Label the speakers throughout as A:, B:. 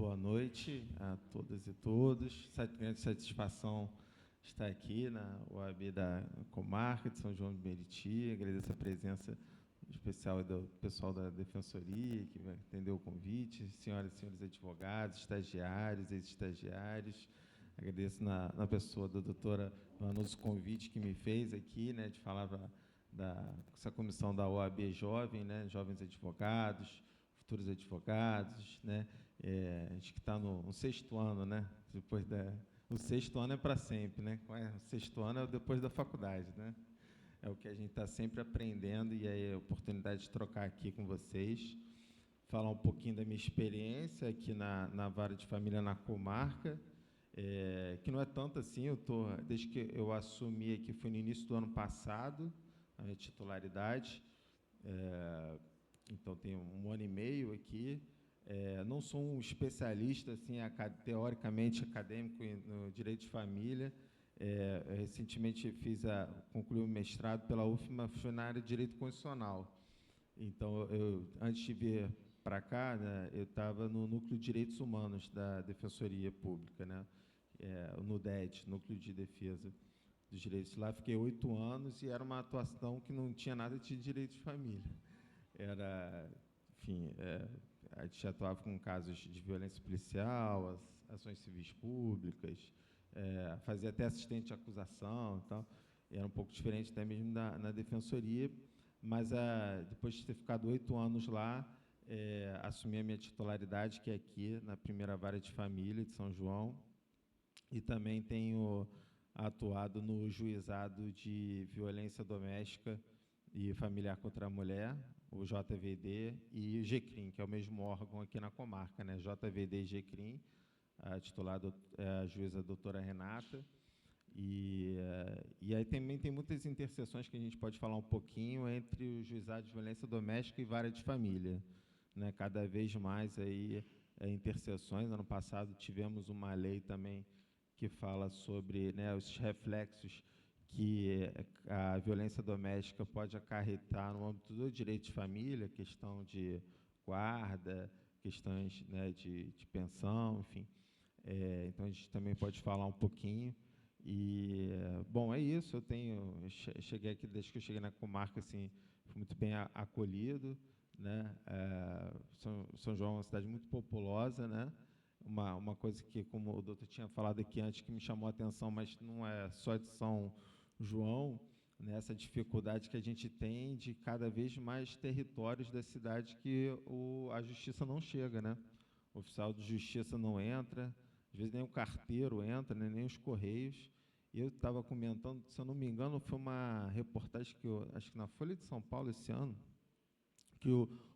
A: boa noite a todas e todos. Grande satisfação estar aqui na OAB da Comarca de São João de Meriti. Agradeço a presença especial do pessoal da Defensoria, que vai atender o convite, senhoras e senhores advogados, estagiários, ex-estagiários. Agradeço na pessoa da doutora Vanusa o convite que me fez aqui, né, de falar dessa comissão da OAB Jovem, né, jovens advogados, futuros advogados, né, a gente que está no sexto ano, né, o sexto ano é para sempre, né, o sexto ano é depois da faculdade, né, é o que a gente está sempre aprendendo e aí a oportunidade de trocar aqui com vocês, falar um pouquinho da minha experiência aqui na Vara de Família na Comarca, que não é tanto assim, desde que eu assumi aqui, foi no início do ano passado, a minha titularidade, então tenho 1 ano e meio aqui, não sou um especialista assim, teoricamente acadêmico no direito de família, recentemente concluí o mestrado pela UFMA, fui na área de direito constitucional, então antes de vir para cá, né, eu estava no Núcleo de Direitos Humanos da Defensoria Pública, né, o NUDET, Núcleo de Defesa dos Direitos. Lá fiquei 8 anos e era uma atuação que não tinha nada de direito de família. Enfim, a gente atuava com casos de violência policial, ações civis públicas, fazia até assistente de acusação e tal. Era um pouco diferente até mesmo na Defensoria, mas depois de ter ficado 8 anos lá, assumi a minha titularidade, que é aqui, na primeira Vara de Família de São João, e também tenho atuado no Juizado de Violência Doméstica e Familiar contra a Mulher, o JVD, e o GCRIM, que é o mesmo órgão aqui na comarca, né? JVD e GCRIM, a titular é a juíza doutora Renata, e aí também tem muitas interseções que a gente pode falar um pouquinho entre o Juizado de Violência Doméstica e Vara de Família, né? Cada vez mais aí interseções. Ano passado tivemos uma lei também que fala sobre, né, os reflexos que a violência doméstica pode acarretar no âmbito do direito de família, questão de guarda, questões, né, de pensão, enfim. Então, a gente também pode falar um pouquinho. E, bom, é isso. Cheguei aqui, desde que eu cheguei na comarca, assim, fui muito bem acolhido, né? São João é uma cidade muito populosa, né? Uma coisa que, como o doutor tinha falado aqui antes, que me chamou a atenção, mas não é só de São João, né, essa dificuldade que a gente tem de cada vez mais territórios da cidade que a justiça não chega, né? O oficial de justiça não entra, às vezes nem o carteiro entra, né, nem os correios. E eu estava comentando, se eu não me engano, foi uma reportagem que acho que na Folha de São Paulo esse ano, que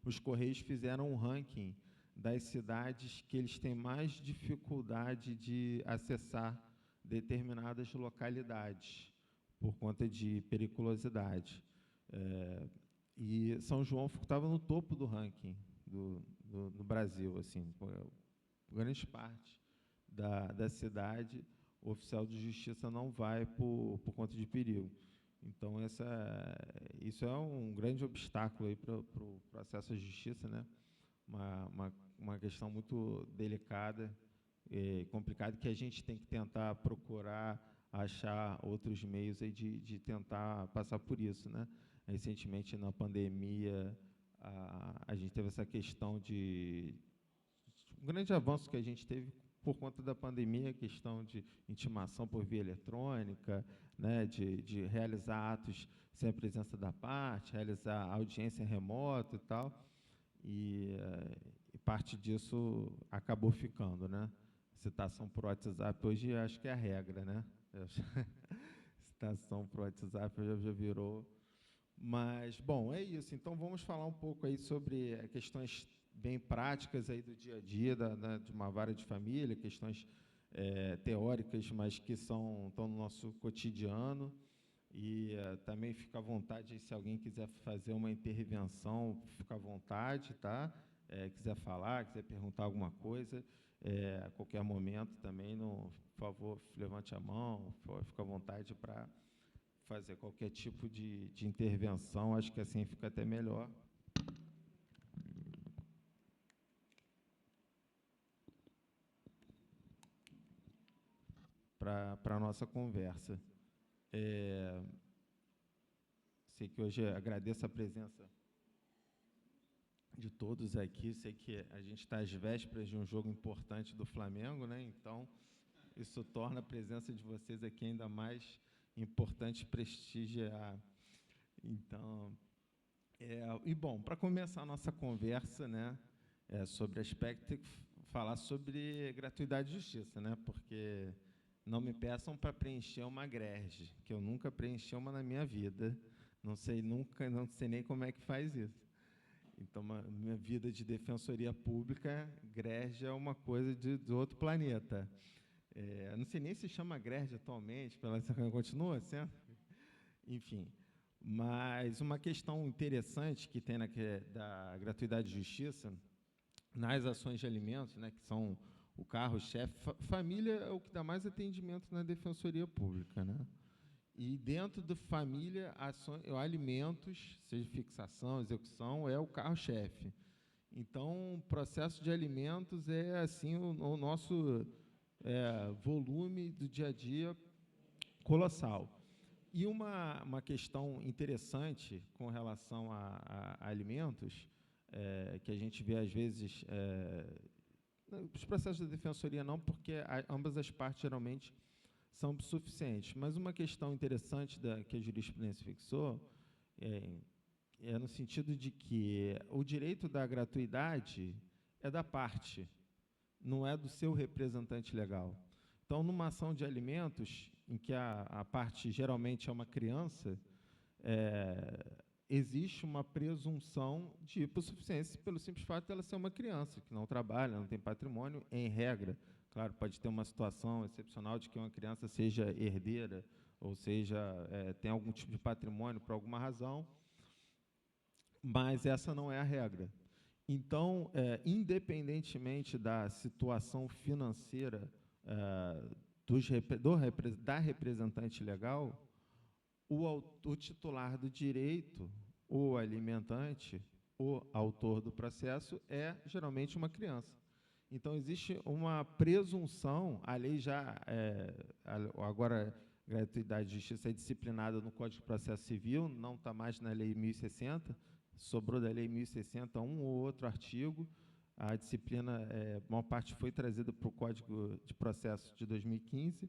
A: os correios fizeram um ranking das cidades que eles têm mais dificuldade de acessar determinadas localidades por conta de periculosidade. E São João estava no topo do ranking do Brasil, assim, grande parte da cidade, o oficial de justiça não vai por conta de perigo. Então, isso é um grande obstáculo para o acesso à justiça, né? Uma questão muito delicada e complicada, que a gente tem que tentar procurar achar outros meios aí de tentar passar por isso, né? Recentemente, na pandemia, a gente teve essa questão um grande avanço que a gente teve por conta da pandemia, a questão de intimação por via eletrônica, né, de realizar atos sem a presença da parte, realizar audiência remota e tal, e parte disso acabou ficando, né? Citação por WhatsApp hoje acho que é a regra, né? Citação por WhatsApp já virou. Mas, bom, é isso. Então, vamos falar um pouco aí sobre questões bem práticas aí do dia a dia de uma vara de família, questões teóricas, mas que estão no nosso cotidiano. E também fica à vontade, se alguém quiser fazer uma intervenção, fica à vontade, tá? Quiser falar, quiser perguntar alguma coisa, a qualquer momento também, por favor, levante a mão, fica à vontade para fazer qualquer tipo de intervenção, acho que assim fica até melhor. para a nossa conversa. Sei que hoje agradeço a presença de todos aqui. Sei que a gente está às vésperas de um jogo importante do Flamengo, né? Então, isso torna a presença de vocês aqui ainda mais importante prestigiar. Então, bom, para começar a nossa conversa, né, sobre aspecto, tem que falar sobre gratuidade e justiça, né? Porque não me peçam para preencher uma grege, que eu nunca preenchi uma na minha vida. Não sei nem como é que faz isso. Então, minha vida de defensoria pública, grege é uma coisa do outro planeta. Não sei nem se chama grege atualmente, continua sendo? Enfim, mas uma questão interessante que tem da gratuidade e justiça, nas ações de alimentos, né, que são o carro-chefe, família é o que dá mais atendimento na defensoria pública, né? E dentro da família, alimentos, seja fixação, execução, é o carro-chefe. Então, o processo de alimentos é assim o nosso volume do dia a dia colossal. E uma questão interessante com relação a alimentos, que a gente vê às vezes, os processos da defensoria não, porque ambas as partes geralmente são suficientes. Mas uma questão interessante que a jurisprudência fixou é no sentido de que o direito da gratuidade é da parte, não é do seu representante legal. Então, numa ação de alimentos, em que a parte geralmente é uma criança, existe uma presunção de hipossuficiência pelo simples fato de ela ser uma criança, que não trabalha, não tem patrimônio, em regra. Claro, pode ter uma situação excepcional de que uma criança seja herdeira, ou seja, tem algum tipo de patrimônio por alguma razão, mas essa não é a regra. Então, independentemente da situação financeira da representante legal, o titular do direito, o alimentante, o autor do processo, é geralmente uma criança. Então, existe uma presunção, a lei já, agora, gratuidade e justiça é disciplinada no Código de Processo Civil, não está mais na Lei 1060, sobrou da Lei 1060 um ou outro artigo, a disciplina, uma parte foi trazida para o Código de Processo de 2015,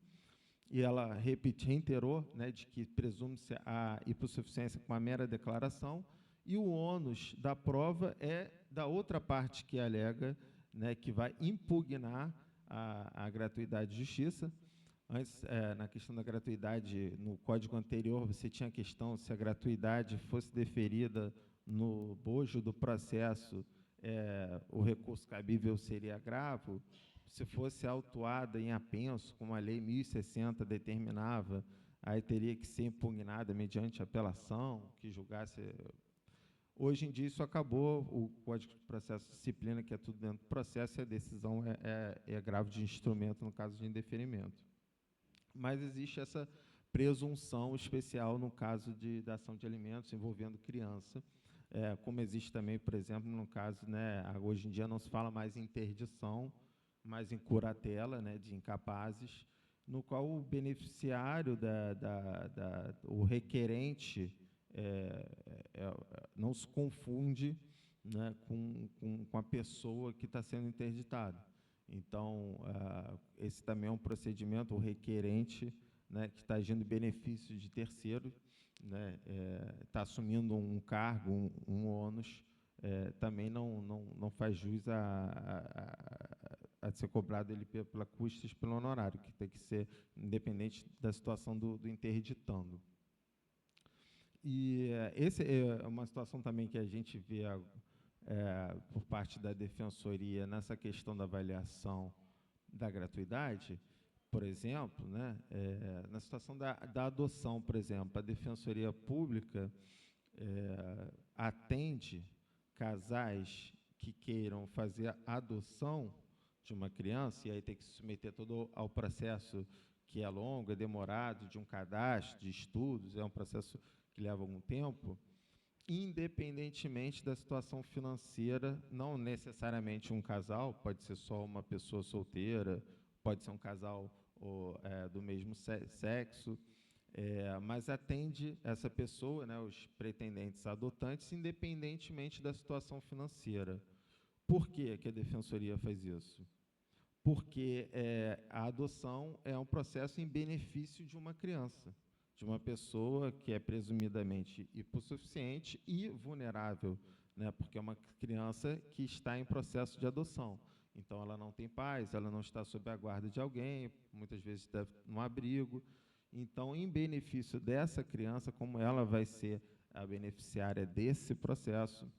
A: e ela reiterou, né, de que presume-se a hipossuficiência com uma mera declaração, e o ônus da prova é da outra parte que alega, né, que vai impugnar a gratuidade de justiça. Antes, na questão da gratuidade, no código anterior, você tinha a questão se a gratuidade fosse deferida no bojo do processo, o recurso cabível seria agravo. Se fosse autuada em apenso, como a Lei 1060 determinava, aí teria que ser impugnada mediante apelação, que julgasse. Hoje em dia isso acabou, o Código de Processo Disciplina, que é tudo dentro do processo, e a decisão é agravo de instrumento no caso de indeferimento. Mas existe essa presunção especial no caso da ação de alimentos envolvendo criança, como existe também, por exemplo, no caso, né, hoje em dia não se fala mais em interdição, mas em curatela, né, de incapazes, no qual o beneficiário, o requerente, não se confunde, né, com a pessoa que está sendo interditada. Então, esse também é um procedimento, o requerente, né, que está agindo em benefício de terceiro, né, está assumindo um cargo, um ônus, também não faz jus a ser cobrado ele pela custas, pelo honorário, que tem que ser independente da situação do interditando. E essa é uma situação também que a gente vê por parte da Defensoria nessa questão da avaliação da gratuidade, por exemplo, né, na situação da adoção, por exemplo, a Defensoria Pública atende casais que queiram fazer a adoção de uma criança, e aí tem que se submeter todo ao processo que é longo, é demorado, de um cadastro, de estudos, é um processo que leva algum tempo, independentemente da situação financeira, não necessariamente um casal, pode ser só uma pessoa solteira, pode ser um casal do mesmo sexo, mas atende essa pessoa, né, os pretendentes adotantes, independentemente da situação financeira. Por que que a Defensoria faz isso? Porque a adoção é um processo em benefício de uma criança, de uma pessoa que é presumidamente hipossuficiente e vulnerável, né, porque é uma criança que está em processo de adoção. Então, ela não tem pais, ela não está sob a guarda de alguém, muitas vezes está num abrigo. Então, em benefício dessa criança, como ela vai ser a beneficiária desse processo,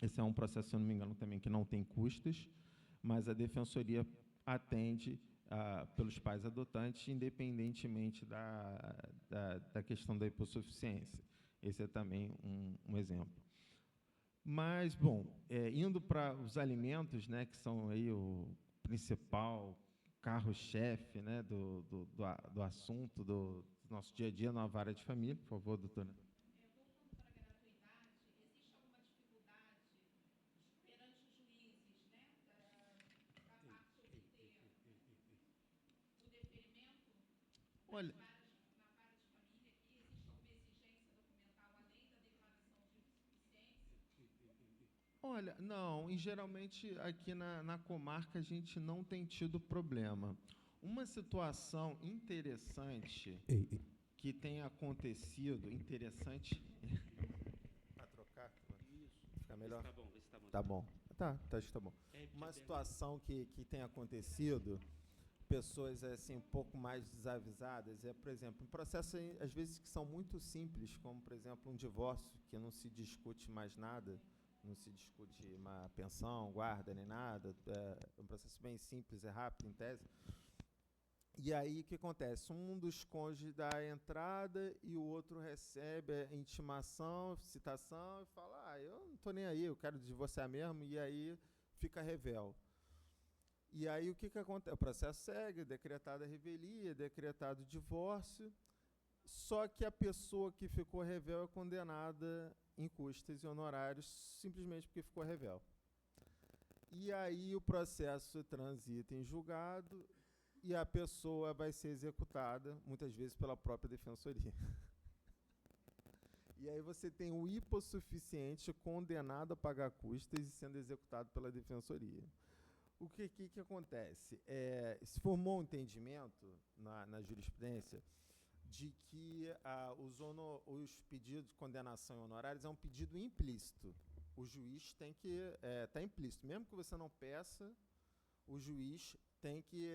A: esse é um processo, se eu não me engano, também que não tem custos, mas a Defensoria atende pelos pais adotantes, independentemente da questão da hipossuficiência. Esse é também um exemplo. Mas, bom, indo para os alimentos, né, que são aí o principal carro-chefe, né, do assunto do nosso dia a dia na vara de família. Por favor, doutora. Olha, olha, não, e geralmente aqui na comarca a gente não tem tido problema. Uma situação interessante que tem acontecido, interessante. Para trocar? Fica melhor?
B: Está bom, vê se está bom.
A: Tá bom. Acho que tá bom. Uma situação que tem acontecido, pessoas assim um pouco mais desavisadas, por exemplo, um processo às vezes que são muito simples, como por exemplo um divórcio, que não se discute mais nada, não se discute uma pensão, guarda nem nada, é um processo bem simples, é rápido em tese. E aí o que acontece? Um dos cônjuges dá a entrada e o outro recebe a intimação, citação e fala: eu não estou nem aí, eu quero divorciar mesmo, e aí fica revel. E aí o que acontece? O processo segue, decretada a revelia, decretado o divórcio, só que a pessoa que ficou revel é condenada em custas e honorários simplesmente porque ficou revel. E aí o processo transita em julgado e a pessoa vai ser executada, muitas vezes pela própria defensoria. E aí você tem o hipossuficiente condenado a pagar custas e sendo executado pela defensoria. O que acontece? Se formou um entendimento na jurisprudência de que os pedidos de condenação e honorários é um pedido implícito. O juiz tem que estar implícito. Mesmo que você não peça, o juiz tem que,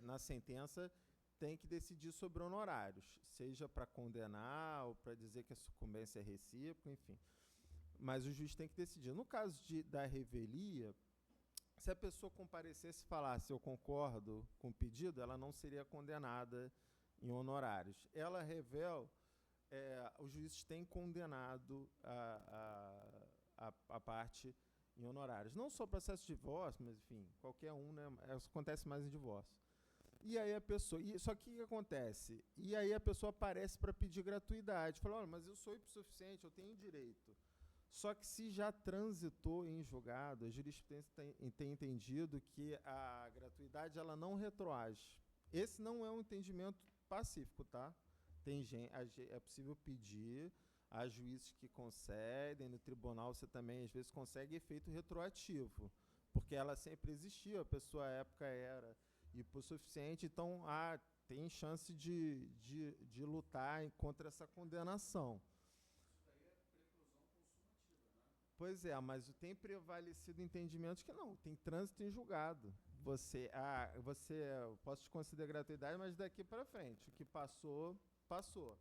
A: na sentença, tem que decidir sobre honorários, seja para condenar ou para dizer que a sucumbência é recíproca, enfim. Mas o juiz tem que decidir. No caso da revelia, se a pessoa comparecesse e falasse eu concordo com o pedido, ela não seria condenada em honorários. Ela revel, os juízes têm condenado a parte em honorários. Não só o processo de divórcio, mas, enfim, qualquer um, né? Isso acontece mais em divórcio. E aí a pessoa... só que o que acontece? E aí a pessoa aparece para pedir gratuidade. Fala: olha, mas eu sou hipossuficiente, eu tenho direito. Só que se já transitou em julgado, a jurisprudência tem entendido que a gratuidade ela não retroage. Esse não é um entendimento pacífico, tá? É possível pedir, há juízes que concedem, no tribunal você também às vezes consegue efeito retroativo, porque ela sempre existiu, a pessoa à época era hipossuficiente, então tem chance de lutar contra essa condenação. Pois é, mas tem prevalecido entendimentos que não, tem trânsito em julgado. Eu posso te conceder gratuidade, mas daqui para frente, o que passou, passou.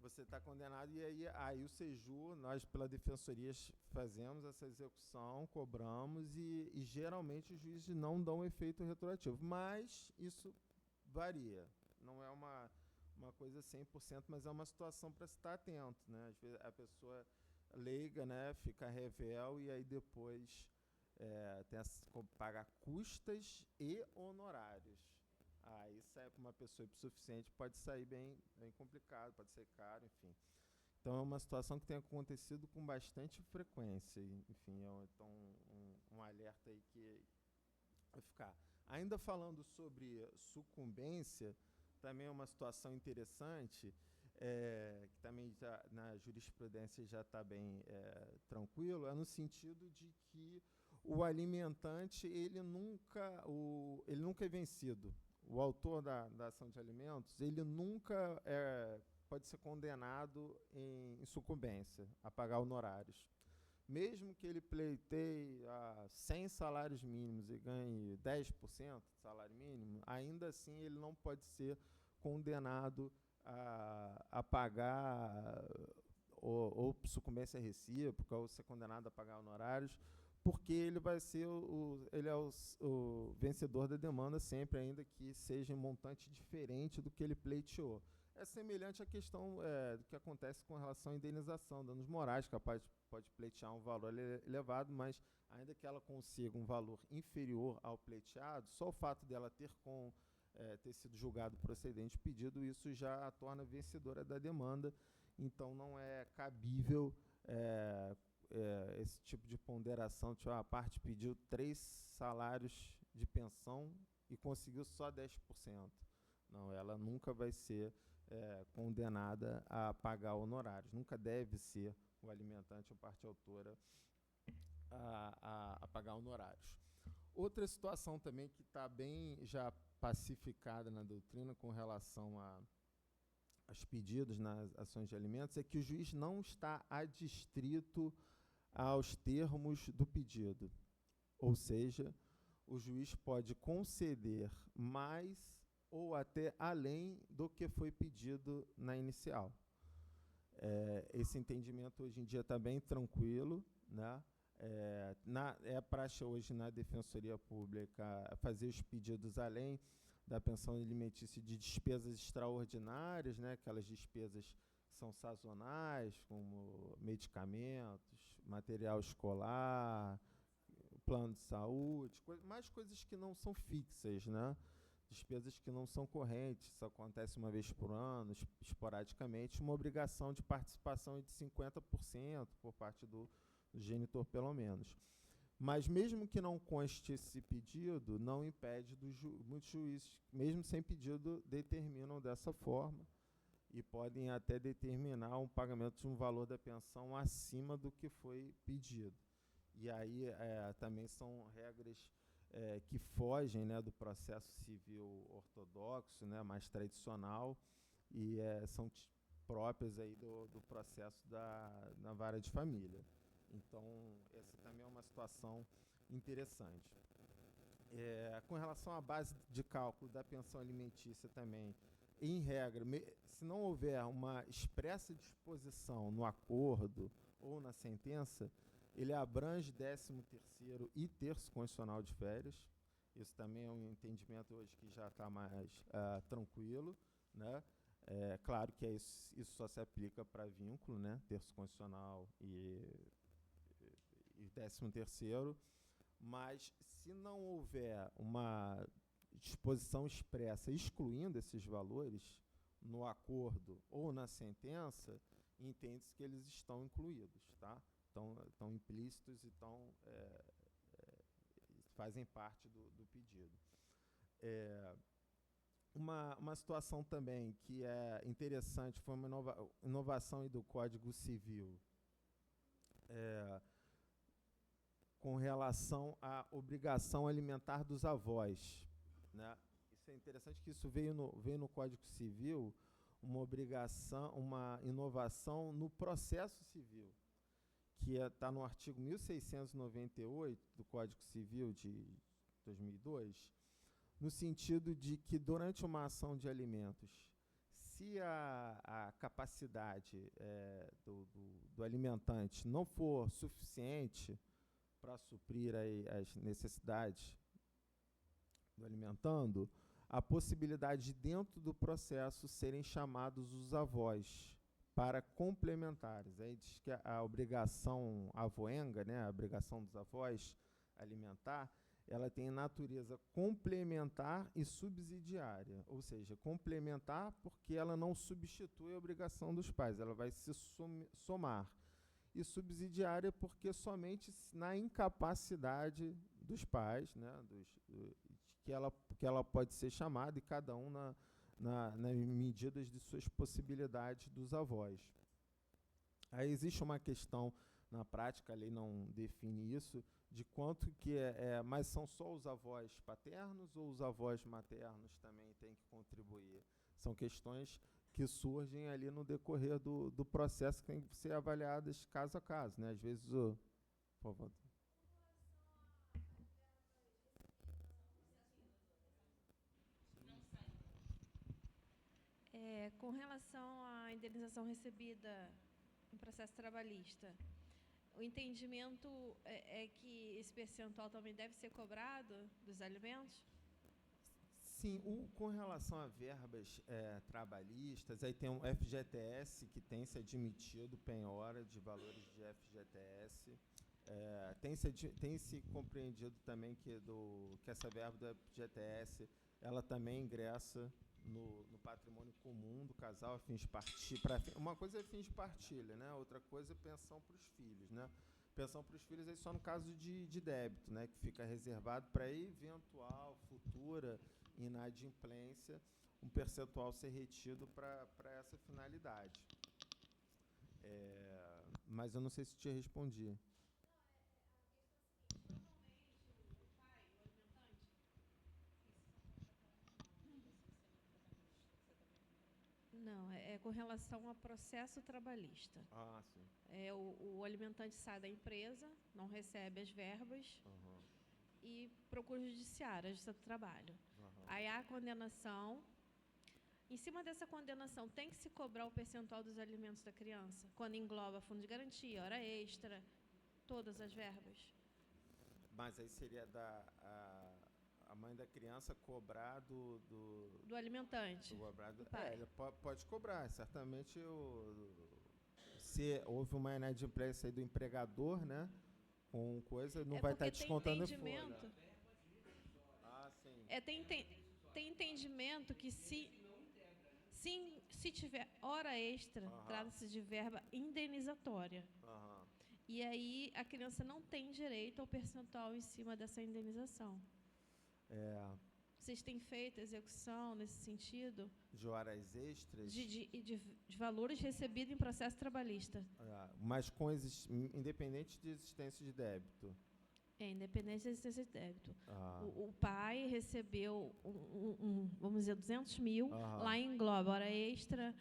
A: Você está condenado e aí o SEJU, nós pela Defensoria fazemos essa execução, cobramos e geralmente os juízes não dão efeito retroativo, mas isso varia, não é uma coisa 100%, mas é uma situação para se estar atento, né? Às vezes a pessoa leiga, né, fica revel e aí depois paga custas e honorários. Aí sai para uma pessoa hipossuficiente, pode sair bem complicado, pode ser caro, enfim. Então é uma situação que tem acontecido com bastante frequência, enfim, então um alerta aí que vai ficar. Ainda falando sobre sucumbência, também é uma situação interessante, que também já, na jurisprudência já está bem tranquilo, é no sentido de que o alimentante ele nunca é vencido. O autor da ação de alimentos ele nunca pode ser condenado em sucumbência a pagar honorários. Mesmo que ele pleiteie 100 salários mínimos e ganhe 10% de salário mínimo, ainda assim ele não pode ser condenado a pagar ou sucumbência recíproca ou ser condenado a pagar honorários, porque ele vai ser ele é o vencedor da demanda sempre, ainda que seja em montante diferente do que ele pleiteou. É semelhante à questão do que acontece com relação à indenização, danos morais, capaz pode pleitear um valor elevado, mas ainda que ela consiga um valor inferior ao pleiteado, só o fato dela ter sido julgado procedente o pedido, isso já a torna vencedora da demanda, então não é cabível esse tipo de ponderação, tipo, a parte pediu 3 salários de pensão e conseguiu só 10%. Não, ela nunca vai ser condenada a pagar honorários. Nunca deve ser o alimentante ou parte autora a pagar honorários. Outra situação também que está bem já pacificada na doutrina com relação aos pedidos nas ações de alimentos é que o juiz não está adstrito aos termos do pedido. Ou seja, o juiz pode conceder mais ou até além do que foi pedido na inicial. Esse entendimento hoje em dia está bem tranquilo, né? É praxe hoje na Defensoria Pública fazer os pedidos além da pensão alimentícia de despesas extraordinárias, né? Aquelas despesas que são sazonais, como medicamentos, material escolar, plano de saúde, mais coisas que não são fixas, né? Despesas que não são correntes, isso acontece uma vez por ano, esporadicamente, uma obrigação de participação de 50% por parte do genitor, pelo menos. Mas mesmo que não conste esse pedido, não impede muitos juízes, mesmo sem pedido, determinam dessa forma e podem até determinar um pagamento de um valor da pensão acima do que foi pedido. E aí também são regras que fogem, né, do processo civil ortodoxo, né, mais tradicional, e são próprias aí do processo na vara de família. Então, essa também é uma situação interessante. Com relação à base de cálculo da pensão alimentícia também, em regra, se não houver uma expressa disposição no acordo ou na sentença, ele abrange 13º e terço constitucional de férias. Isso também é um entendimento hoje que já está mais tranquilo, né? Claro que isso só se aplica para vínculo, né? Terço constitucional e 13º, mas se não houver uma disposição expressa excluindo esses valores no acordo ou na sentença, entende-se que eles estão incluídos, tá? Estão implícitos e fazem parte do pedido. Uma situação também que é interessante, foi uma inovação do Código Civil, com relação à obrigação alimentar dos avós, né? Isso é interessante que isso veio no Código Civil, uma inovação no processo civil, que está no artigo 1698 do Código Civil de 2002, no sentido de que durante uma ação de alimentos, se a capacidade do alimentante não for suficiente para suprir aí as necessidades do alimentando, a possibilidade de dentro do processo serem chamados os avós para complementares. Aí diz que a obrigação avoenga, né, a obrigação dos avós alimentar, ela tem natureza complementar e subsidiária, ou seja, complementar porque ela não substitui a obrigação dos pais, ela vai se somar, e subsidiária porque somente na incapacidade dos pais, né, que ela pode ser chamada, e cada um nas medidas de suas possibilidades dos avós. Aí existe uma questão, na prática, a lei não define isso, de quanto que mas são só os avós paternos ou os avós maternos também têm que contribuir? São questões que surgem ali no decorrer do processo, que tem que ser avaliadas caso a caso, né? Às vezes, por favor.
B: Com relação à indenização recebida em processo trabalhista, o entendimento é que esse percentual também deve ser cobrado dos alimentos?
A: Sim, com relação a verbas trabalhistas, aí tem um FGTS que tem se admitido penhora de valores de FGTS. Tem se compreendido também que essa verba do FGTS ela também ingressa no patrimônio comum do casal a fins de partilha. Uma coisa é fins de partilha, né? Outra coisa é pensão para os filhos, né? Pensão para os filhos é só no caso de débito, né? Que fica reservado para eventual futura inadimplência, um percentual ser retido para essa finalidade. Mas eu não sei se te respondi.
B: Não, é com relação ao processo trabalhista.
A: Ah, sim.
B: O alimentante sai da empresa, não recebe as verbas e procura o judiciário, a Justiça do Trabalho. Aí há a condenação. Em cima dessa condenação, tem que se cobrar o percentual dos alimentos da criança, quando engloba fundo de garantia, hora extra, todas as verbas.
A: Mas aí seria a mãe da criança cobrar do
B: alimentante.
A: Do pai. Ele pode cobrar, certamente. Se houve uma inadimplência aí do empregador, né, com coisa, não vai estar descontando em folha. Ah, sim.
B: Tem entendimento que se tiver hora extra, trata-se de verba indenizatória. E aí a criança não tem direito ao percentual em cima dessa indenização. Vocês têm feito execução nesse sentido?
A: De horas extras?
B: De valores recebidos em processo trabalhista.
A: Mas independente de existência de débito?
B: Independente da existência de débito. O pai recebeu, vamos dizer, 200 mil, lá engloba hora extra,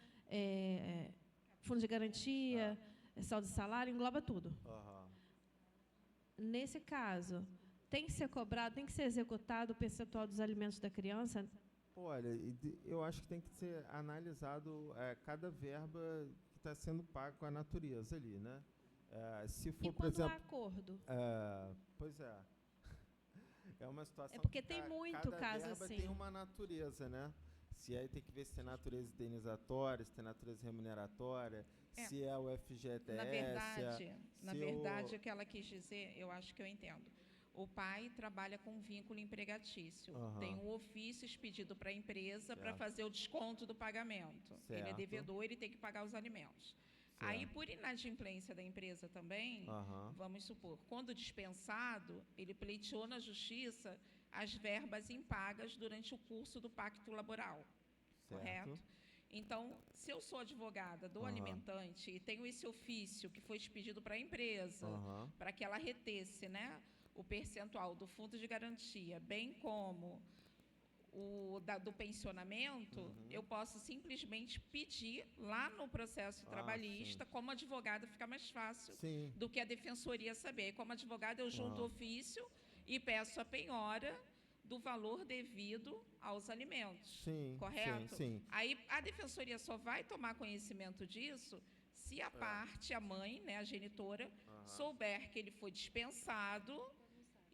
B: fundo de garantia, saldo de salário, engloba tudo. Nesse caso, tem que ser cobrado, tem que ser executado o percentual dos alimentos da criança?
A: Olha, eu acho que tem que ser analisado cada verba que está sendo paga com a natureza ali, né? Se for,
B: e quando, por exemplo, há acordo?
A: Pois é. É uma situação.
B: Porque tem muito caso
A: verba
B: assim.
A: Tem uma natureza, né? Se aí tem que ver se tem natureza indenizatória, se tem natureza remuneratória, se é o FGTS.
C: Na verdade, o que ela quis dizer, eu acho que eu entendo. O pai trabalha com vínculo empregatício. Tem um ofício expedido para a empresa para fazer o desconto do pagamento. Ele é devedor, ele tem que pagar os alimentos. Aí, por inadimplência da empresa também, vamos supor, quando dispensado, ele pleiteou na justiça as verbas impagas durante o curso do pacto laboral. Correto? Então, se eu sou advogada do alimentante e tenho esse ofício que foi expedido para a empresa, para que ela retesse, né, o percentual do fundo de garantia, bem como do pensionamento, eu posso simplesmente pedir lá no processo trabalhista. Como advogada fica mais fácil do que a defensoria saber. Como advogada, eu junto o ofício e peço a penhora do valor devido aos alimentos. Correto?
A: Sim.
C: Aí a defensoria só vai tomar conhecimento disso se a parte, a mãe, né, a genitora, souber que ele foi dispensado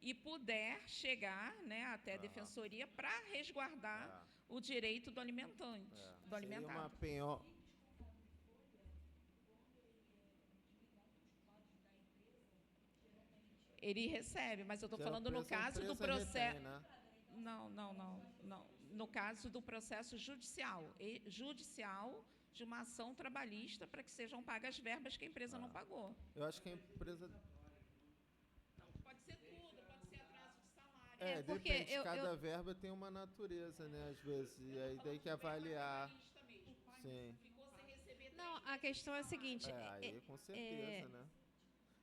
C: e puder chegar, né, até a defensoria para resguardar o direito do alimentante, do alimentado.
A: Uma penhora.
C: Ele recebe, mas eu estou falando no caso do processo. Retém, né? Não. No caso do processo judicial de uma ação trabalhista para que sejam pagas as verbas que a empresa não pagou.
A: Eu acho que a empresa.
C: Pode ser tudo, pode ser atraso de salário.
B: porque
D: depende, cada verba tem uma natureza, né, às vezes, e aí tem que avaliar. Sim.
B: Não, a questão é a seguinte.
D: Aí com certeza, né?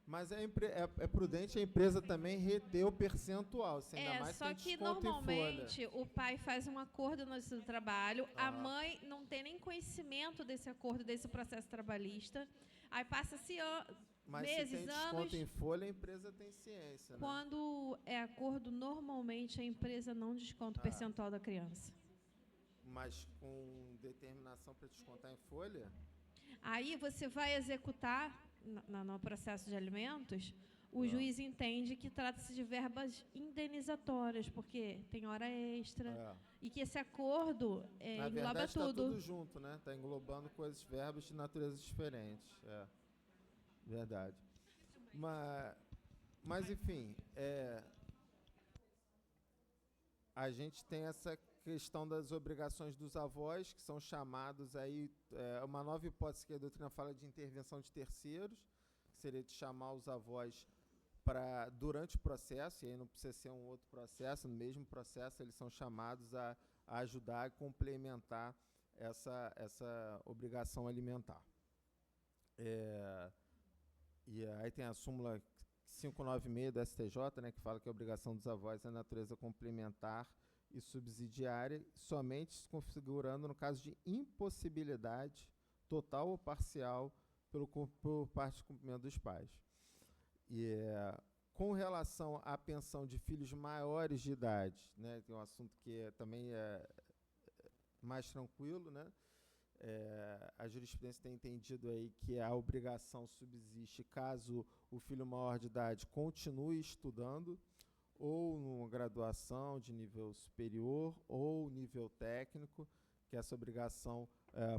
D: Mas é prudente a empresa também reter o percentual, se ainda mais
B: só
D: tem
B: que
D: desconto em
B: normalmente
D: folha.
B: o pai faz um acordo no do trabalho, a mãe não tem nem conhecimento desse acordo, desse processo trabalhista. Aí passa-se
D: Mas
B: meses,
D: se tem
B: anos.
D: desconto em folha, a empresa tem ciência, né?
B: Quando é acordo, normalmente a empresa não desconta o percentual da criança.
D: Mas com determinação para descontar em folha?
B: Aí você vai executar no processo de alimentos, o juiz entende que trata-se de verbas indenizatórias, porque tem hora extra, e que esse acordo
D: Na
B: engloba
D: verdade,
B: tudo.
D: está tudo junto, né? Está englobando coisas, verbas de naturezas diferentes. Verdade. Mas enfim, a gente tem essa questão das obrigações dos avós, que são chamados aí, uma nova hipótese que a doutrina fala de intervenção de terceiros, que seria de chamar os avós durante o processo, e aí não precisa ser um outro processo, no mesmo processo eles são chamados a ajudar a complementar essa obrigação alimentar. E aí tem a súmula 596 do STJ, né, que fala que a obrigação dos avós é natureza complementar e subsidiária, somente se configurando no caso de impossibilidade total ou parcial por parte do cumprimento dos pais. Com relação à pensão de filhos maiores de idade, né, que é um assunto que também é mais tranquilo, né? A jurisprudência tem entendido aí que a obrigação subsiste caso o filho maior de idade continue estudando, ou numa graduação de nível superior, ou nível técnico, que essa obrigação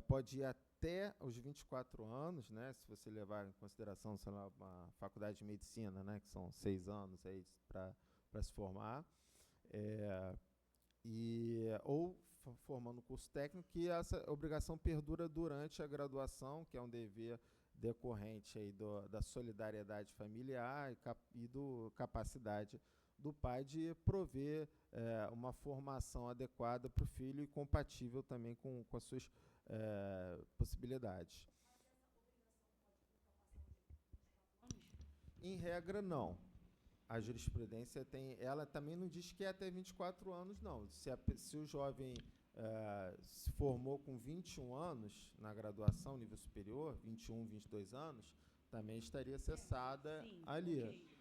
D: pode ir até os 24 anos, né, se você levar em consideração, sei lá, uma faculdade de medicina, né, que são 6 anos para se formar, ou formando curso técnico, que essa obrigação perdura durante a graduação, que é um dever decorrente aí da solidariedade familiar e da capacidade do pai de prover uma formação adequada para o filho e compatível também com as suas possibilidades. Em regra, não. A jurisprudência ela também não diz que é até 24 anos, não. Se o jovem se formou com 21 anos na graduação, nível superior, 21, 22 anos, também estaria cessada ali. Okay.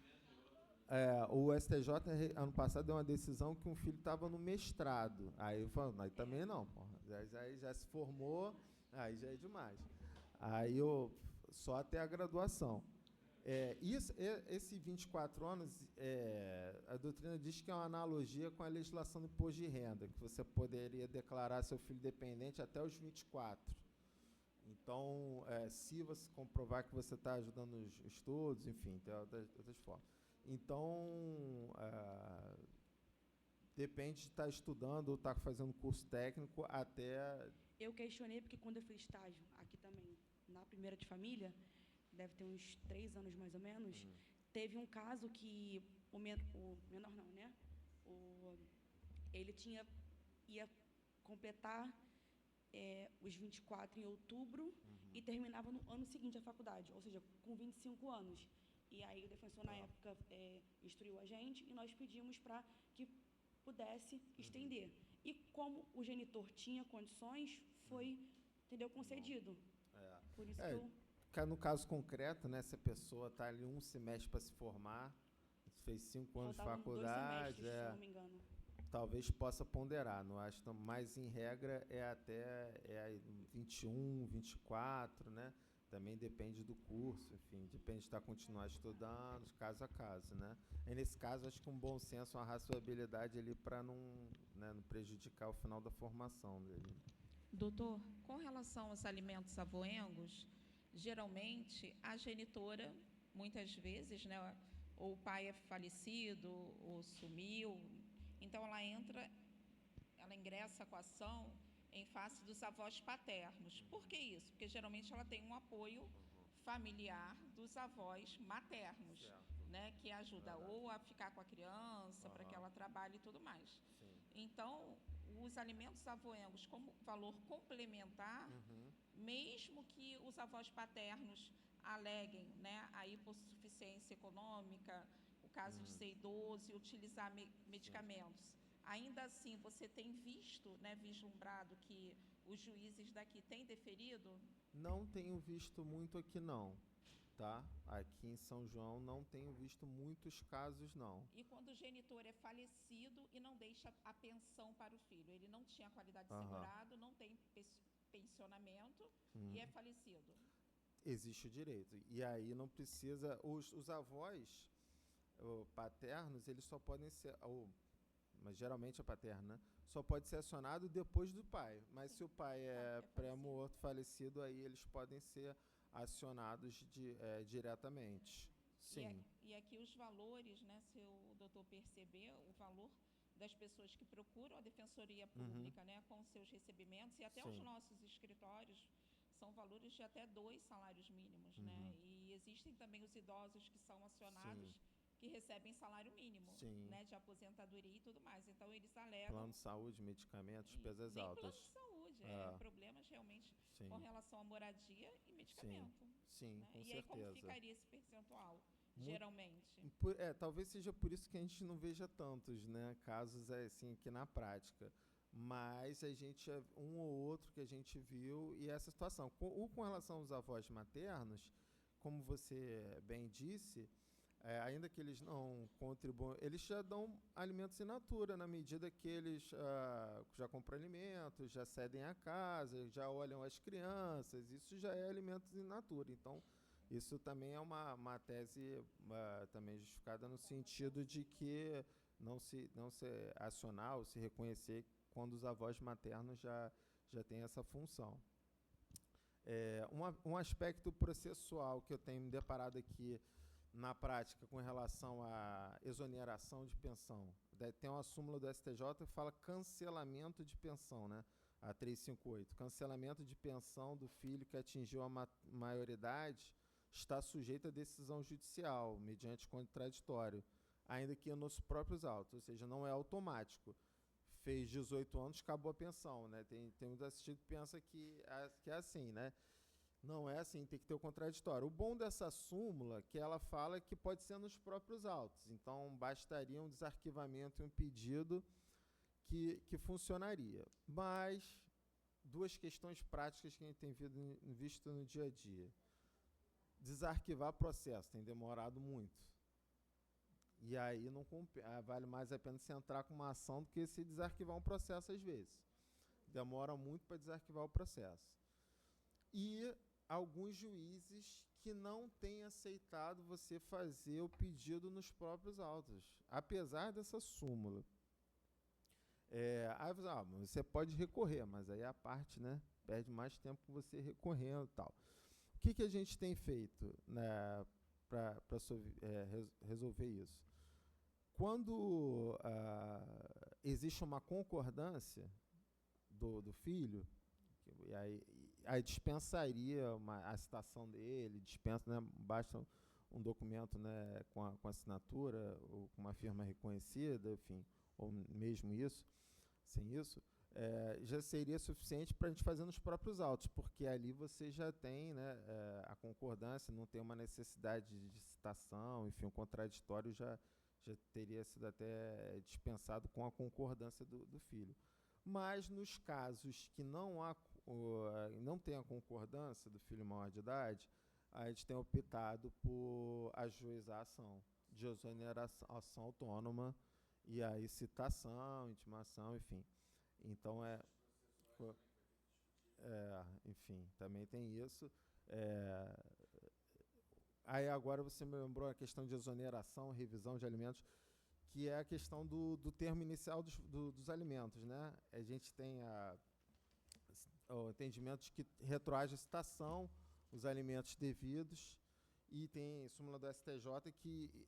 D: O STJ, ano passado, deu uma decisão que um filho estava no mestrado. Aí eu falo, aí também não, porra. Já se formou, aí já é demais. Aí só até a graduação. Esse 24 anos, a doutrina diz que é uma analogia com a legislação do imposto de renda, que você poderia declarar seu filho dependente até os 24. Então, se você comprovar que você está ajudando os estudos, enfim, tem outras formas. Então, depende de estar estudando ou estar fazendo curso técnico até...
E: Eu questionei porque quando eu fiz estágio aqui também, na primeira de família, deve ter uns 3 anos mais ou menos, teve um caso que o menor não, né? Ele ia completar os 24 em outubro e terminava no ano seguinte a faculdade, ou seja, com 25 anos. E aí o defensor, na época, instruiu a gente e nós pedimos para que pudesse estender. E como o genitor tinha condições, foi, concedido. Por isso que
D: no caso concreto, né, se a pessoa está ali um semestre para se formar, fez 5 anos de faculdade,
E: 2 semestres, se não me engano.
D: Talvez possa ponderar, não acho, mas em regra é até 21, 24, né? Também depende do curso, enfim, depende de estar continuar estudando, caso a caso, né? E nesse caso, acho que um bom senso, uma razoabilidade ali para não prejudicar o final da formação dele.
C: Doutor, com relação aos alimentos avoengos, geralmente a genitora, muitas vezes, né, ou o pai é falecido ou sumiu, então ela ingressa com a ação em face dos avós paternos. Por que isso? Porque geralmente ela tem um apoio familiar dos avós maternos, né, que ajuda ou a ficar com a criança, para que ela trabalhe e tudo mais.
D: Sim.
C: Então, os alimentos avoengos como valor complementar, mesmo que os avós paternos aleguem, né, a hipossuficiência econômica, o caso de ser idoso e utilizar medicamentos, ainda assim você tem visto, né, vislumbrado que os juízes daqui têm deferido?
D: Não tenho visto muito aqui, não. Tá? Aqui em São João não tenho visto muitos casos, não.
C: E quando o genitor é falecido e não deixa a pensão para o filho, ele não tinha qualidade de segurado, não tem pensionamento e é falecido.
D: Existe o direito. E aí não precisa... Os avós paternos, eles só podem ser... mas geralmente é paterno, né? Só pode ser acionado depois do pai. Mas se o pai é pré-morto, falecido, aí eles podem ser acionados diretamente. Sim.
C: E aqui os valores, né, se o doutor perceber, o valor das pessoas que procuram a Defensoria Pública, né, com seus recebimentos, e até os nossos escritórios, são valores de até 2 salários mínimos, né? E existem também os idosos que são acionados, que recebem salário mínimo, né, de aposentadoria e tudo mais. Então, eles alegam...
D: Plano de saúde, medicamentos, despesas altas.
C: Plano de saúde, problemas realmente com relação à moradia e medicamento.
D: Sim,
C: né?
D: com
C: e
D: certeza.
C: aí, como ficaria esse percentual, geralmente?
D: Talvez seja por isso que a gente não veja tantos, né, casos assim aqui na prática. Mas a gente, um ou outro que a gente viu, e essa situação. Com relação aos avós maternos, como você bem disse... ainda que eles não contribuam, eles já dão alimentos in natura, na medida que eles já compram alimentos, já cedem a casa, já olham as crianças, isso já é alimentos in natura. Então, isso também é uma tese também justificada no sentido de que não se acionar ou se reconhecer quando os avós maternos já têm essa função. Um aspecto processual que eu tenho me deparado aqui na prática com relação à exoneração de pensão. Tem uma súmula do STJ que fala cancelamento de pensão, né? A 358. Cancelamento de pensão do filho que atingiu a maioridade está sujeito a decisão judicial, mediante contraditório, ainda que nos próprios autos, ou seja, não é automático. Fez 18 anos, acabou a pensão, né? Tem um assistido que pensa que é assim, né? Não é assim, tem que ter o contraditório. O bom dessa súmula é que ela fala que pode ser nos próprios autos. Então, bastaria um desarquivamento e um pedido que funcionaria. Mas, 2 questões práticas que a gente tem visto no dia a dia. Desarquivar processo tem demorado muito. E aí não vale mais a pena você entrar com uma ação do que se desarquivar um processo às vezes. Demora muito para desarquivar o processo. E alguns juízes que não têm aceitado você fazer o pedido nos próprios autos, apesar dessa súmula. Você pode recorrer, mas aí a parte, né, perde mais tempo com você recorrendo e tal. O que a gente tem feito, né, para resolver isso? Quando existe uma concordância do filho, e aí dispensaria a citação dele, dispensa, né, basta um documento, né, com assinatura, ou com uma firma reconhecida, enfim, ou mesmo isso, sem isso, já seria suficiente para a gente fazer nos próprios autos, porque ali você já tem, né, a concordância, não tem uma necessidade de citação, enfim, o contraditório já teria sido até dispensado com a concordância do filho. Mas nos casos que não tem a concordância do filho maior de idade, a gente tem optado por ajuizar a ação de exoneração autônoma, e aí citação, intimação, enfim. Então, enfim, também tem isso. Aí agora você me lembrou a questão de exoneração, revisão de alimentos, que é a questão do termo inicial dos alimentos, né? A gente tem o entendimento de que retroage a citação, os alimentos devidos, e tem súmula do STJ que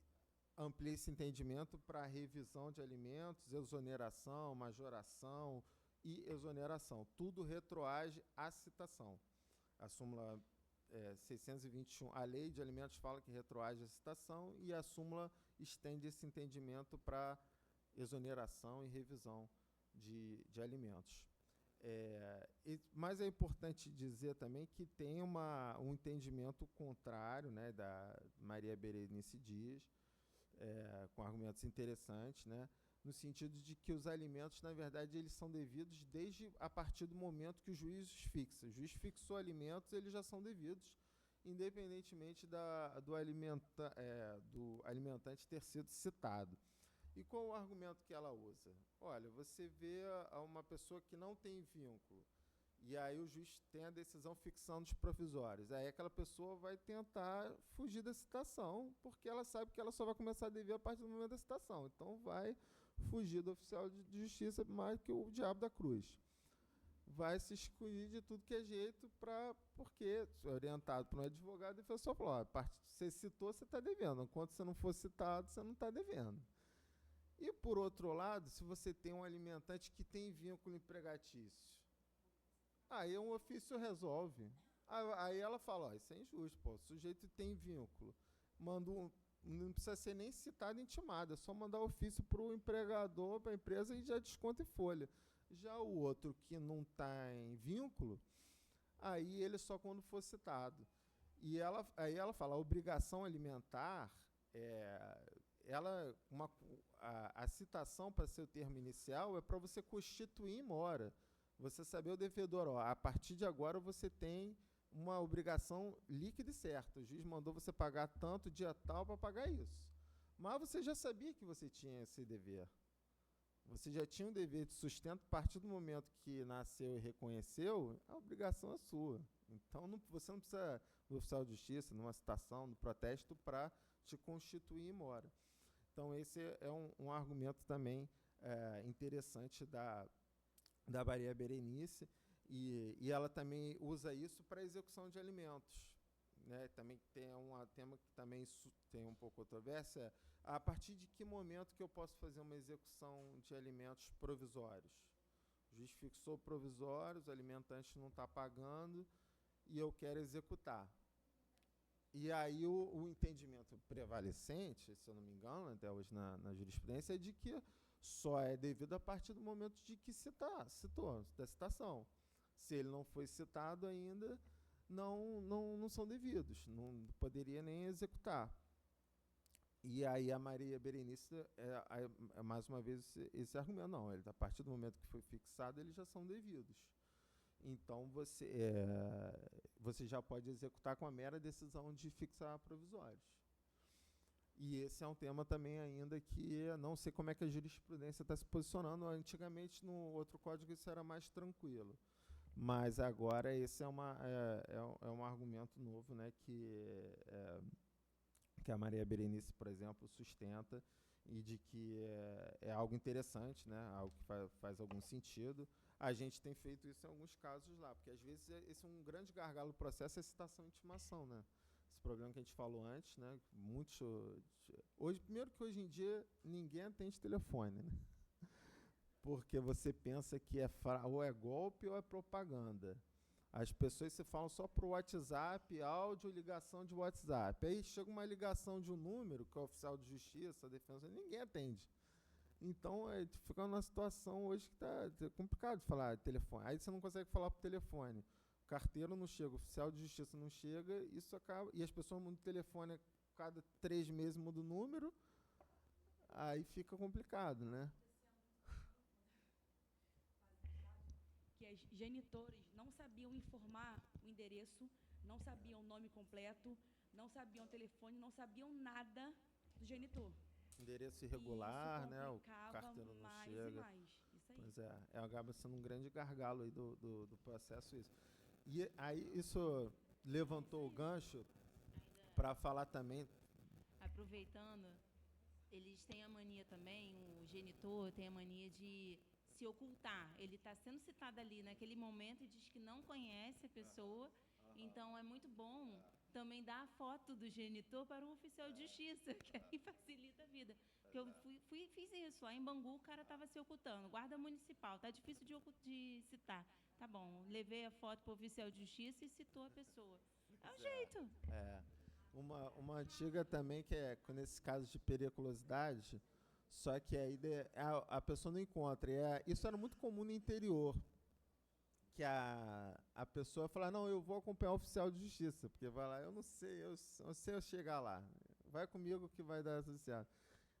D: amplia esse entendimento para revisão de alimentos, exoneração, majoração e exoneração. Tudo retroage à citação. A súmula 621, a lei de alimentos fala que retroage a citação e a súmula estende esse entendimento para exoneração e revisão de alimentos. Mas é importante dizer também que tem um entendimento contrário, né, da Maria Berenice Dias, com argumentos interessantes, né, no sentido de que os alimentos, na verdade, eles são devidos desde a partir do momento que o juiz fixa. O juiz fixou alimentos, eles já são devidos, independentemente do alimentante ter sido citado. E qual o argumento que ela usa? Olha, você vê uma pessoa que não tem vínculo, e aí o juiz tem a decisão fixando os provisórios. Aí aquela pessoa vai tentar fugir da citação, porque ela sabe que ela só vai começar a dever a partir do momento da citação. Então vai fugir do oficial de justiça mais que o diabo da cruz. Vai se excluir de tudo que é jeito, porque, orientado por um advogado, ele só falou, você citou, você está devendo. Enquanto você não for citado, você não está devendo. E, por outro lado, se você tem um alimentante que tem vínculo empregatício, aí um ofício resolve. Aí ela fala, isso é injusto, pô, o sujeito tem vínculo. Não precisa ser nem citado e intimado, é só mandar ofício para o empregador, para a empresa, e já desconta em folha. Já o outro que não está em vínculo, aí ele só quando for citado. E aí ela fala, a obrigação alimentar, a citação para ser o termo inicial é para você constituir em mora. Você saber o devedor, a partir de agora você tem uma obrigação líquida e certa. O juiz mandou você pagar tanto, dia tal, para pagar isso. Mas você já sabia que você tinha esse dever. Você já tinha um dever de sustento, a partir do momento que nasceu e reconheceu, a obrigação é sua. Então, você não precisa do oficial de justiça, numa citação, no protesto, para te constituir em mora. Então, esse é um argumento também interessante da Maria Berenice, e ela também usa isso para execução de alimentos. Né? Também tem um tema que também tem um pouco controvérsia, a partir de que momento que eu posso fazer uma execução de alimentos provisórios? O juiz fixou provisórios, o alimentante não está pagando e eu quero executar. E aí o entendimento prevalecente, se eu não me engano, até hoje na jurisprudência, é de que só é devido a partir do momento de que citou, da citação. Se ele não foi citado ainda, não são devidos, não poderia nem executar. E aí a Maria Berenice, mais uma vez, esse argumento, não, a partir do momento que foi fixado, eles já são devidos. Então, você já pode executar com a mera decisão de fixar provisórios. E esse é um tema também ainda que não sei como é que a jurisprudência está se posicionando. Antigamente, no outro código, isso era mais tranquilo. Mas agora esse é um argumento novo, né, que a Maria Berenice, por exemplo, sustenta, e de que é algo interessante, né, algo que faz algum sentido. A gente tem feito isso em alguns casos lá, porque às vezes esse é um grande gargalo do processo, é citação e intimação, né? Esse problema que a gente falou antes, né? Primeiro que hoje em dia ninguém atende telefone, né? Porque você pensa que ou é golpe ou é propaganda. As pessoas se falam só para o WhatsApp, áudio, ligação de WhatsApp. Aí chega uma ligação de um número, que é o oficial de justiça, a defesa, ninguém atende. Então, fica numa situação hoje que está complicado de falar telefone. Aí você não consegue falar por telefone. O carteiro não chega, o oficial de justiça não chega, isso acaba. E as pessoas mudam de telefone, cada 3 meses muda o número, aí fica complicado, né?
E: Que as genitores não sabiam informar o endereço, não sabiam o nome completo, não sabiam o telefone, não sabiam nada do genitor.
D: Endereço irregular, né? O
E: complicava
D: carteiro não
E: mais
D: chega.
E: e mais. Isso aí.
D: Pois acaba sendo um grande gargalo aí do processo isso. E aí isso levantou o gancho para falar também.
F: Aproveitando, eles têm a mania também, o genitor tem a mania de se ocultar. Ele está sendo citado ali naquele momento e diz que não conhece a pessoa. Então, é muito bom também dar a foto do genitor para o oficial de justiça, que aí facilita a vida. Porque eu fiz isso. Lá em Bangu, o cara estava se ocultando. Guarda municipal, tá difícil de citar. Tá bom, levei a foto para o oficial de justiça e citou a pessoa. É o jeito.
D: Uma antiga também, que é nesse caso de periculosidade, só que aí a pessoa não encontra. Isso era muito comum no interior, que a pessoa fala, não, eu vou acompanhar o oficial de justiça, porque vai lá, eu não sei eu chegar lá, vai comigo que vai dar tudo certo.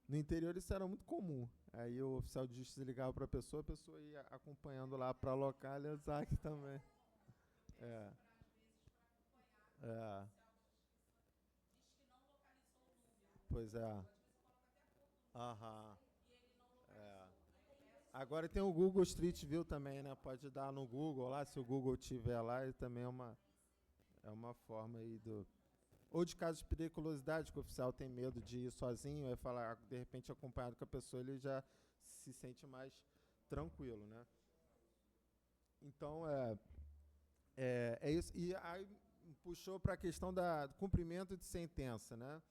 D: No interior isso era muito comum. Aí o oficial de justiça ligava para a pessoa ia acompanhando lá para localizar aqui também. Pois é. Aham. Agora tem o Google Street View também, né? Pode dar no Google lá, se o Google tiver lá, e também é uma forma aí do... Ou de casos de periculosidade, que o oficial tem medo de ir sozinho, aí falar, de repente, acompanhado com a pessoa, ele já se sente mais tranquilo, né? Então, é isso. E aí puxou para a questão do cumprimento de sentença, né?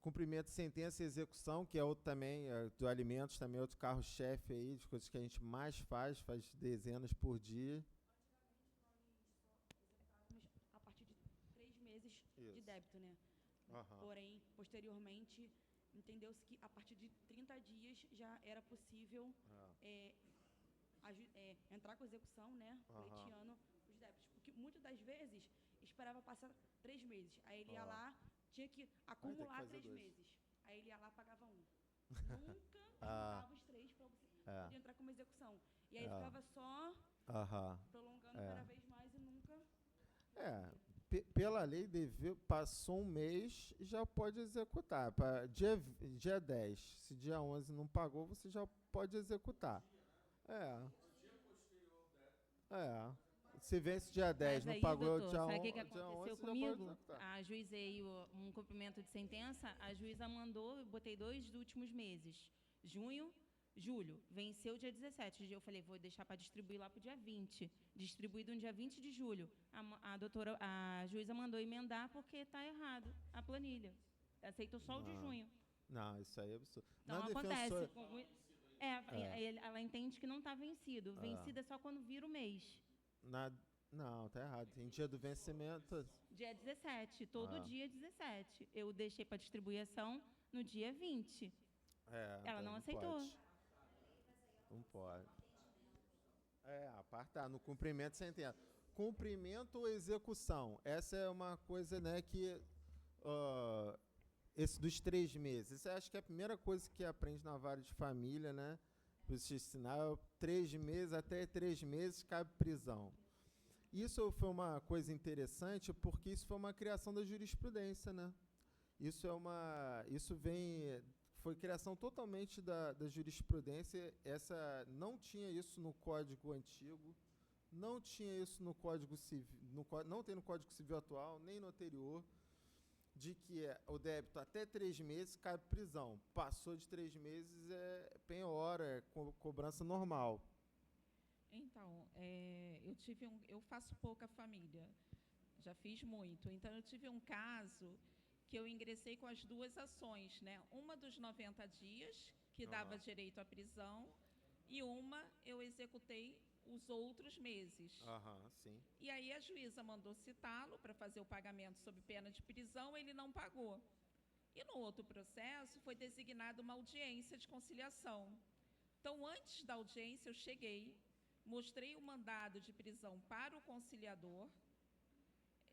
D: Cumprimento de sentença e execução, que é outro também, do alimentos, também é outro carro-chefe aí, de coisas que a gente mais faz dezenas por dia.
E: A partir de 3 meses
D: Isso.
E: de débito, né? Porém, posteriormente, entendeu-se que a partir de 30 dias já era possível entrar com execução, né? Pleiteando os débitos. Porque muitas das vezes esperava passar 3 meses. Aí ele ia lá, tinha que acumular 3 meses. Aí ele ia lá, pagava um. Nunca juntava os 3 para você poder entrar com uma execução. E aí ficava só prolongando cada vez mais e nunca...
D: Pela lei, passou um mês, já pode executar. Dia 10, se dia 11 não pagou, você já pode executar. Se vence dia 10, não pagou
F: doutor,
D: dia 11,
F: sabe o que aconteceu comigo?
D: Ajuizei
F: um cumprimento de sentença, a juíza mandou, eu botei 2 dos últimos meses, junho, julho, venceu dia 17, eu falei, vou deixar para distribuir lá para o dia 20, distribuído no dia 20 de julho, a juíza mandou emendar porque está errado a planilha, aceitou só o de junho.
D: Não, isso aí é absurdo.
F: Então acontece, ela entende que não está vencido, vencido é só quando vira o mês.
D: Não, tá errado. Tem dia do vencimento.
F: Dia 17, todo dia 17. Eu deixei para distribuição no dia 20. Ela não aceitou.
D: Não pode. A parte no cumprimento de sentença. Cumprimento ou execução. Essa é uma coisa, né, que... esse dos 3 meses. Isso eu acho que é a primeira coisa que aprende na vara de família, né? Para te ensinar, 3 meses, até 3 meses, cabe prisão. Isso foi uma coisa interessante, porque isso foi uma criação da jurisprudência, né? Foi criação totalmente da jurisprudência. Não tinha isso no Código Antigo, não tinha isso no Código Civil, não tem no Código Civil atual, nem no anterior, de que o débito até 3 meses cabe prisão. Passou de 3 meses, penhora, cobrança normal.
C: Então, eu faço pouca família, já fiz muito. Então, eu tive um caso que eu ingressei com as 2 ações, né? Uma dos 90 dias, que dava direito à prisão, e uma eu executei os outros meses.
D: Sim.
C: E aí a juíza mandou citá-lo para fazer o pagamento sob pena de prisão, ele não pagou. E no outro processo foi designada uma audiência de conciliação. Então, antes da audiência, eu cheguei, mostrei o mandado de prisão para o conciliador,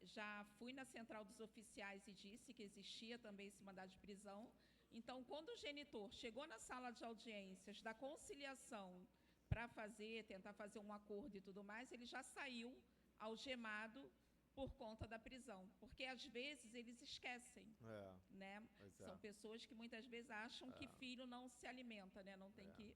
C: já fui na central dos oficiais e disse que existia também esse mandado de prisão. Então, quando o genitor chegou na sala de audiências da conciliação para tentar fazer um acordo e tudo mais, ele já saiu algemado por conta da prisão, porque às vezes eles esquecem, né? São pessoas que muitas vezes acham que filho não se alimenta, né? Não tem que...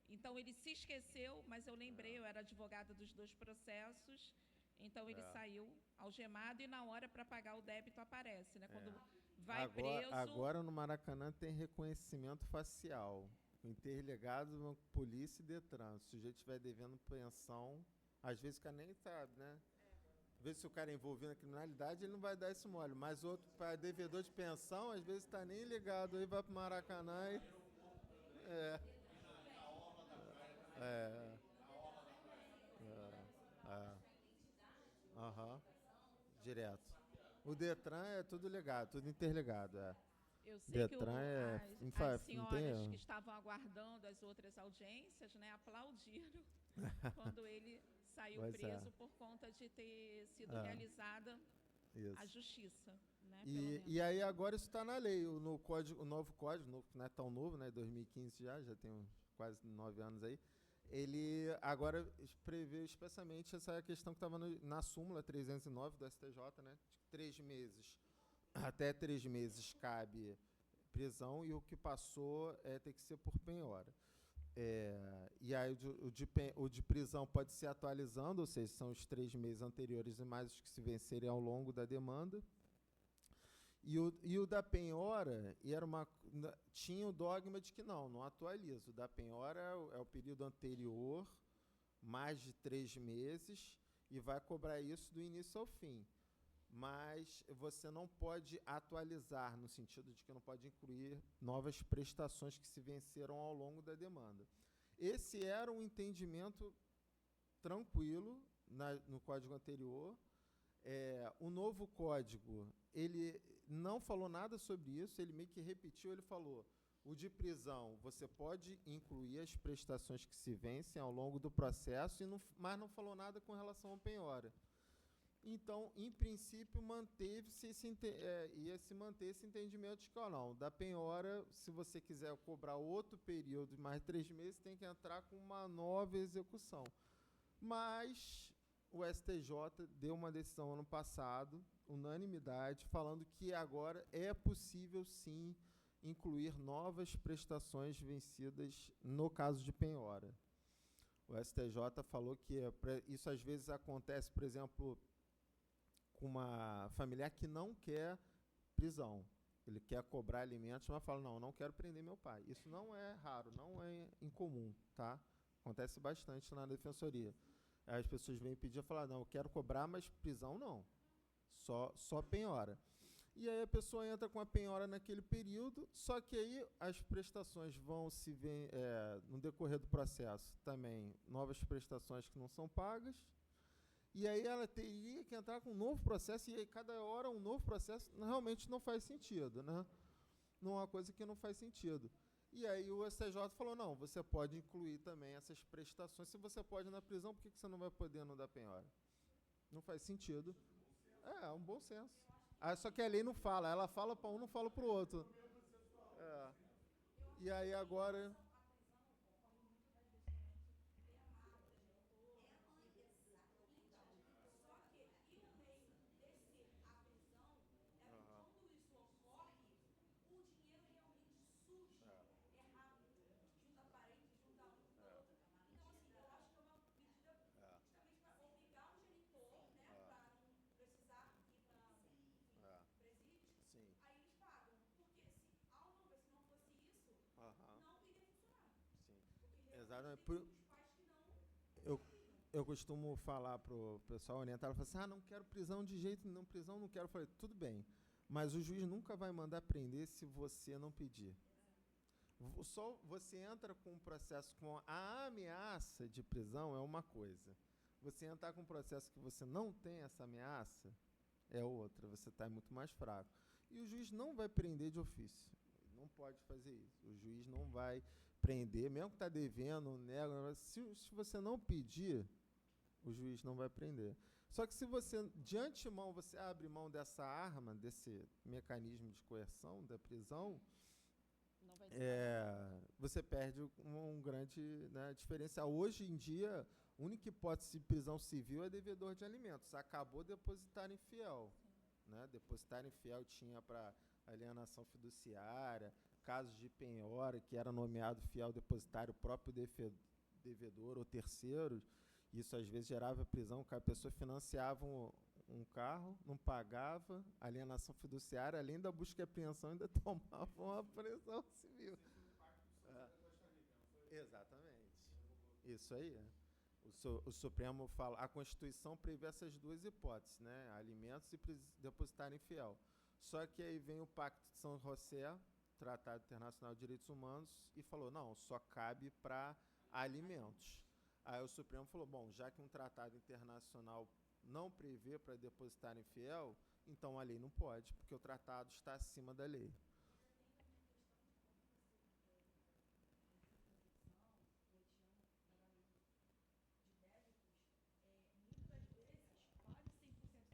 C: Então, ele se esqueceu, mas eu lembrei, eu era advogada dos 2 processos, então ele saiu algemado e na hora para pagar o débito aparece, né? Quando vai preso...
D: Agora no Maracanã tem reconhecimento facial. Interligado, polícia e Detran. Se o sujeito estiver devendo pensão, às vezes o cara nem sabe, né? Às vezes se o cara é envolvido na criminalidade, ele não vai dar esse mole. Mas outro, para devedor de pensão, às vezes está nem ligado, aí vai para o Maracanã e... Direto. O Detran é tudo ligado, tudo interligado.
C: Eu sei
D: Detran
C: que as senhoras que estavam aguardando as outras audiências, né, aplaudiram quando ele saiu preso por conta de ter sido realizada a justiça. Né,
D: e aí agora isso está na lei, o novo código, não é tão novo, né, 2015 já tem quase 9 anos aí, ele agora prevê especialmente essa questão que estava na súmula 309 do STJ, né, de 3 meses. Até 3 meses cabe prisão e o que passou tem que ser por penhora. E aí o de prisão pode ser atualizando, ou seja, são os 3 meses anteriores e mais os que se vencerem ao longo da demanda. E o da penhora tinha o dogma de que não atualiza. O da penhora é o período anterior, mais de 3 meses, e vai cobrar isso do início ao fim. Mas você não pode atualizar, no sentido de que não pode incluir novas prestações que se venceram ao longo da demanda. Esse era um entendimento tranquilo no código anterior. O novo código, ele não falou nada sobre isso, ele meio que repetiu, ele falou, o de prisão, você pode incluir as prestações que se vencem ao longo do processo, mas não falou nada com relação ao penhora. Então, em princípio, ia se manter esse entendimento de que, não, da penhora, se você quiser cobrar outro período de mais de 3 meses, tem que entrar com uma nova execução. Mas o STJ deu uma decisão ano passado, unanimidade, falando que agora é possível, sim, incluir novas prestações vencidas no caso de penhora. O STJ falou que isso às vezes acontece, por exemplo, com uma familiar que não quer prisão. Ele quer cobrar alimentos, mas fala, não quero prender meu pai. Isso não é raro, não é incomum, tá? Acontece bastante na defensoria. As pessoas vêm pedir e falar, não, eu quero cobrar, mas prisão não. Só penhora. E aí a pessoa entra com a penhora naquele período, só que aí as prestações vão no decorrer do processo também, novas prestações que não são pagas, e aí ela teria que entrar com um novo processo, e aí cada hora um novo processo realmente não faz sentido, né? Não é uma coisa que não faz sentido. E aí o STJ falou, não, você pode incluir também essas prestações, se você pode na prisão, por que você não vai poder no da penhora? Não faz sentido. É um bom senso. Só que a lei não fala, ela fala para um, não fala para o outro. E aí agora... Eu costumo falar para o pessoal orientar, falo assim, não quero prisão de jeito nenhum, prisão não quero. Eu falei, tudo bem, mas o juiz nunca vai mandar prender se você não pedir. Só você entra com um processo com a ameaça de prisão é uma coisa. Você entrar com um processo que você não tem essa ameaça é outra, você está muito mais fraco. E o juiz não vai prender de ofício, não pode fazer isso. O juiz não vai prender, mesmo que está devendo, nega, se você não pedir, o juiz não vai prender. Só que se você, de antemão, você abre mão dessa arma, desse mecanismo de coerção da prisão, você perde um grande, né, diferencial. Hoje em dia, a única hipótese de prisão civil é devedor de alimentos. Acabou depositário infiel. Né? Depositário infiel tinha para alienação fiduciária, casos de penhora, que era nomeado fiel depositário, o próprio devedor ou terceiros. Isso às vezes gerava prisão, porque a pessoa financiava um carro, não pagava, alienação fiduciária, além da busca e apreensão, ainda tomava uma prisão civil. Exatamente. Isso aí. O Supremo fala, a Constituição prevê essas duas hipóteses, né? Alimentos e depositário infiel. Só que aí vem o Pacto de São José, Tratado Internacional de Direitos Humanos, e falou, não, só cabe para alimentos. Aí o Supremo falou, bom, já que um tratado internacional não prevê para depositário infiel, então a lei não pode, porque o tratado está acima da lei.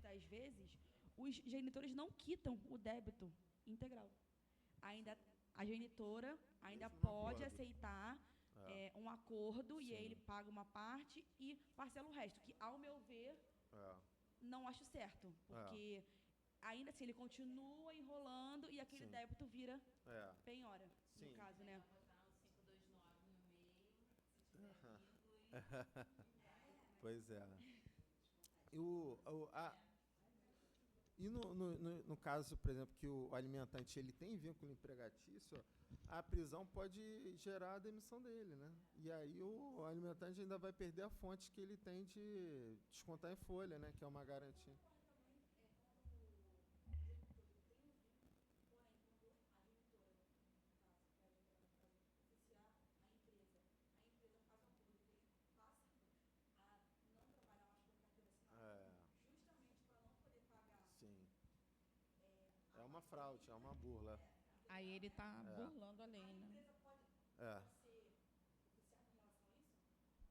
E: Das vezes, os genitores não quitam o débito integral. Ainda a genitora ainda
D: Mesmo no
E: pode
D: acordo.
E: aceitar um acordo e aí
D: Sim.
E: ele paga uma parte e parcela o resto, que, ao meu ver,
D: É.
E: não acho certo, porque ainda assim ele continua enrolando e aquele
D: Sim.
E: débito vira
D: É.
E: penhora, no
D: Sim.
E: caso, né?
F: Botar o 529 no meio, se tiver vindo,
D: Pois é. E no caso, por exemplo, que o alimentante ele tem vínculo empregatício, a prisão pode gerar a demissão dele, né? E aí o alimentante ainda vai perder a fonte que ele tem de descontar em folha, né? Que é uma garantia. Sim. É uma fraude, é uma burla.
C: Aí ele está burlando a lei, né?
D: É.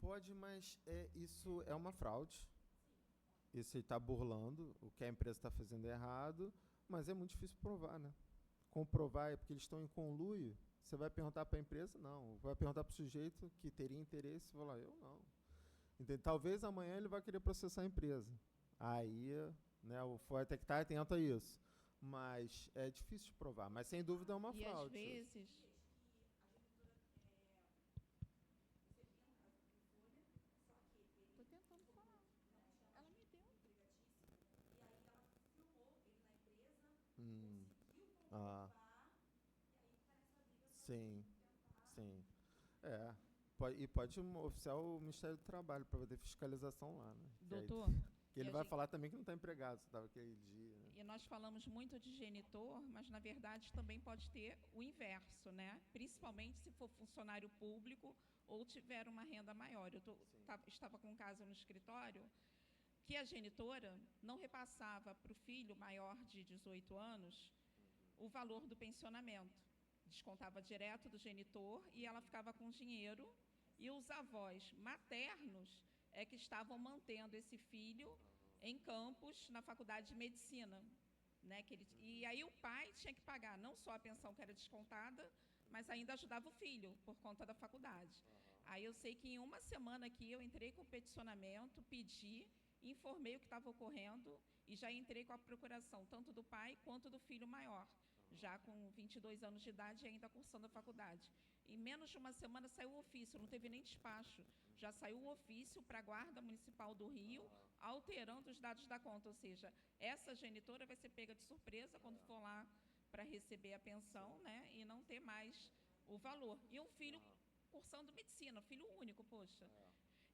D: Pode, mas isso é uma fraude. Isso ele está burlando, o que a empresa está fazendo é errado, mas é muito difícil provar, né? Comprovar é porque eles estão em conluio. Você vai perguntar para a empresa? Não. Vai perguntar para o sujeito que teria interesse? Vai falar, eu não. Entende? Talvez amanhã ele vai querer processar a empresa. Aí, né, o FOI tem que estar atento a isso. Mas é difícil de provar. Mas, sem dúvida, é uma
C: E
D: fraude.
C: às vezes... Estou tentando falar. Ela me deu.
D: Ah. Sim, sim. É. E pode oficiar o Ministério do Trabalho para poder fiscalização lá, né?
C: Doutor,
D: Que ele
C: e a
D: vai
C: gente-
D: falar também que não está empregado, se estava aquele dia. Né?
C: E nós falamos muito de genitor, mas na verdade também pode ter o inverso, né? Principalmente se for funcionário público ou tiver uma renda maior. Estava com um caso no escritório que a genitora não repassava para o filho maior de 18 anos o valor do pensionamento. Descontava direto do genitor e ela ficava com dinheiro e os avós maternos é que estavam mantendo esse filho em Campos, na faculdade de medicina. Né, e aí o pai tinha que pagar não só a pensão que era descontada, mas ainda ajudava o filho, por conta da faculdade. Aí eu sei que em uma semana aqui eu entrei com o peticionamento, pedi, informei o que estava ocorrendo e já entrei com a procuração, tanto do pai quanto do filho maior, já com 22 anos de idade e ainda cursando a faculdade. Em menos de uma semana saiu o ofício, não teve nem despacho. Já saiu o ofício para a Guarda Municipal do Rio, alterando os dados da conta, ou seja, essa genitora vai ser pega de surpresa quando for lá para receber a pensão, né, e não ter mais o valor. E um filho cursando medicina, filho único, poxa.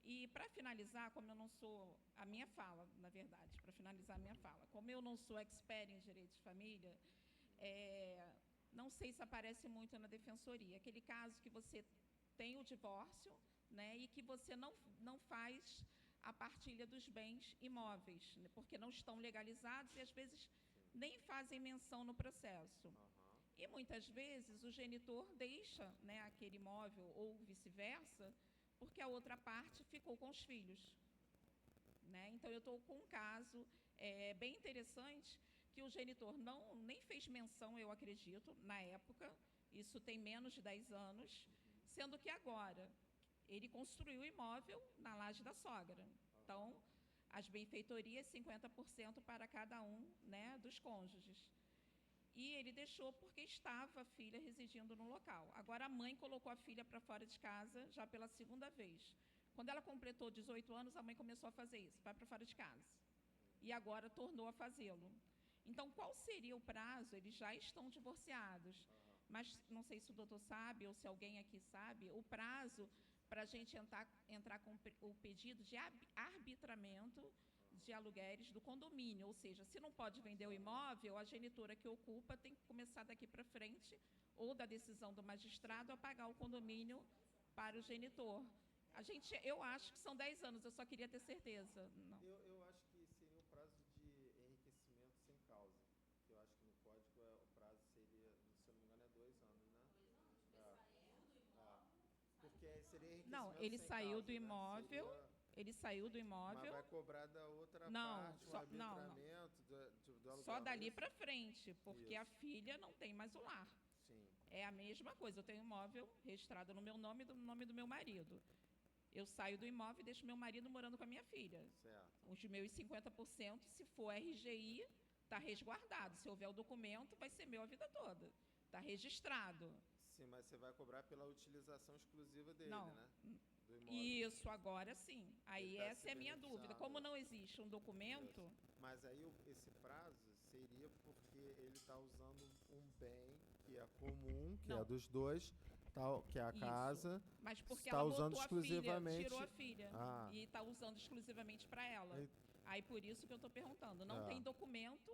C: E para finalizar, como eu não sou, a minha fala, na verdade, para finalizar a minha fala, como eu não sou expert em direito de família, não sei se aparece muito na defensoria. Aquele caso que você tem o divórcio, né, e que você não faz a partilha dos bens imóveis, né, porque não estão legalizados e, às vezes, nem fazem menção no processo. E, muitas vezes, o genitor deixa, né, aquele imóvel ou vice-versa, porque a outra parte ficou com os filhos. Né? Então, eu estou com um caso bem interessante, que o genitor nem fez menção, eu acredito, na época, isso tem menos de 10 anos, sendo que agora ele construiu o imóvel na laje da sogra. Então, as benfeitorias, 50% para cada um, né, dos cônjuges. E ele deixou porque estava a filha residindo no local. Agora, a mãe colocou a filha para fora de casa já pela segunda vez. Quando ela completou 18 anos, a mãe começou a fazer isso, vai para fora de casa. E agora tornou a fazê-lo. Então, qual seria o prazo? Eles já estão divorciados. Mas não sei se o doutor sabe, ou se alguém aqui sabe, o prazo para a gente entrar com o pedido de arbitramento de aluguéis do condomínio. Ou seja, se não pode vender o imóvel, a genitora que ocupa tem que começar daqui para frente, ou da decisão do magistrado, a pagar o condomínio para o genitor. Eu acho que são 10 anos, eu só queria ter certeza. Não.
D: Eu acho que seria o prazo de enriquecimento sem causa. seria enriquecimento
C: Não, ele
D: sem
C: saiu
D: causa,
C: do
D: né?
C: imóvel,
D: Seria-
C: ele saiu do
D: Mas
C: imóvel,
D: vai cobrar da outra
C: Não,
D: parte,
C: só-
D: o
C: não, não.
D: arbitramento do aluguel.
C: só dali
D: isso?
C: para frente, porque a
D: Isso.
C: filha não tem mais o lar.
D: Sim.
C: É a mesma coisa, eu tenho um imóvel registrado no meu nome e no nome do meu marido. Eu saio do imóvel e deixo meu marido morando com a minha filha.
D: Certo.
C: Os meus 50%, se for RGI, está resguardado. Se houver o documento, vai ser meu a vida toda. Está registrado.
D: Sim, mas você vai cobrar pela utilização exclusiva dele,
C: Não.
D: né? Do imóvel.
C: Isso, agora sim. Aí
D: Ele tá
C: essa
D: se
C: é a minha
D: beneficiando.
C: dúvida. Como não existe um documento,
D: Isso. Mas aí esse prazo seria porque ele está usando um bem que é comum, que
C: Não.
D: é dos dois, que é a
C: Isso.
D: casa.
C: mas porque
D: Está
C: ela
D: usando
C: botou a
D: exclusivamente-
C: filha, tirou a filha
D: Ah.
C: e está usando exclusivamente para ela.
D: E-
C: Aí por isso que eu estou perguntando. Não
D: É.
C: tem documento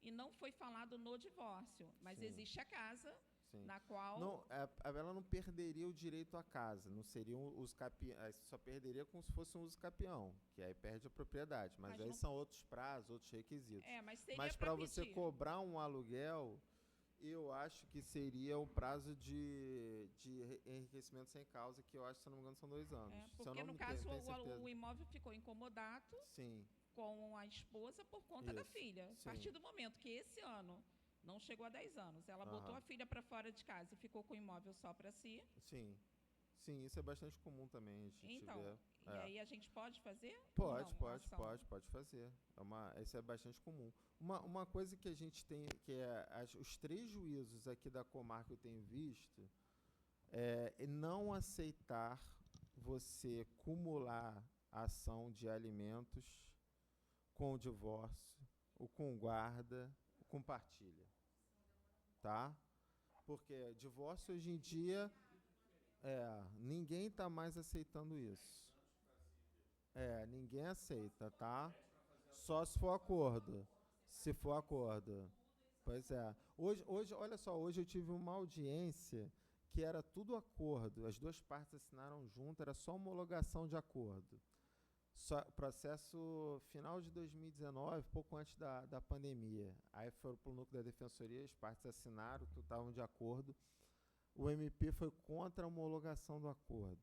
C: e não foi falado no divórcio, mas
D: Sim.
C: existe a casa
D: Sim.
C: na qual
D: Não, ela não perderia o direito à casa, não seria um uso capião, só perderia como se fosse um uso capião, que aí perde a propriedade, mas
C: Mas
D: aí
C: não-
D: são outros prazos, outros requisitos.
C: mas seria
D: Mas
C: para
D: para você
C: pedir.
D: cobrar um aluguel, eu acho que seria o prazo de enriquecimento sem causa, que eu acho, se eu não me engano, são 2 anos. Se eu
C: Porque
D: não
C: no
D: me
C: caso
D: tenho certeza.
C: o imóvel ficou incomodado
D: Sim,
C: com a esposa por conta da
D: Isso,
C: filha. A
D: sim.
C: partir do momento que esse ano não chegou a 10 anos, ela botou
D: Aham.
C: a filha para fora de casa e ficou com o imóvel só para si.
D: sim. Sim, isso é bastante comum também, a gente
C: Então,
D: vê.
C: e
D: É.
C: aí a gente pode fazer? ou
D: Pode,
C: não,
D: pode,
C: ação?
D: pode fazer. Isso é bastante comum. Uma coisa que a gente tem, que é os 3 juízos aqui da comarca que eu tenho visto, é não aceitar você cumular a ação de alimentos com o divórcio, ou com guarda, ou com partilha. Tá? Porque divórcio hoje em dia, ninguém está mais aceitando isso. Ninguém aceita, tá? Só se for acordo. Se for acordo. Pois é. Hoje, olha só, hoje eu tive uma audiência que era tudo acordo. As 2 partes assinaram junto, era só homologação de acordo. Processo final de 2019, pouco antes da pandemia. Aí foram para o núcleo da defensoria, as partes assinaram, que estavam de acordo. O MP foi contra a homologação do acordo.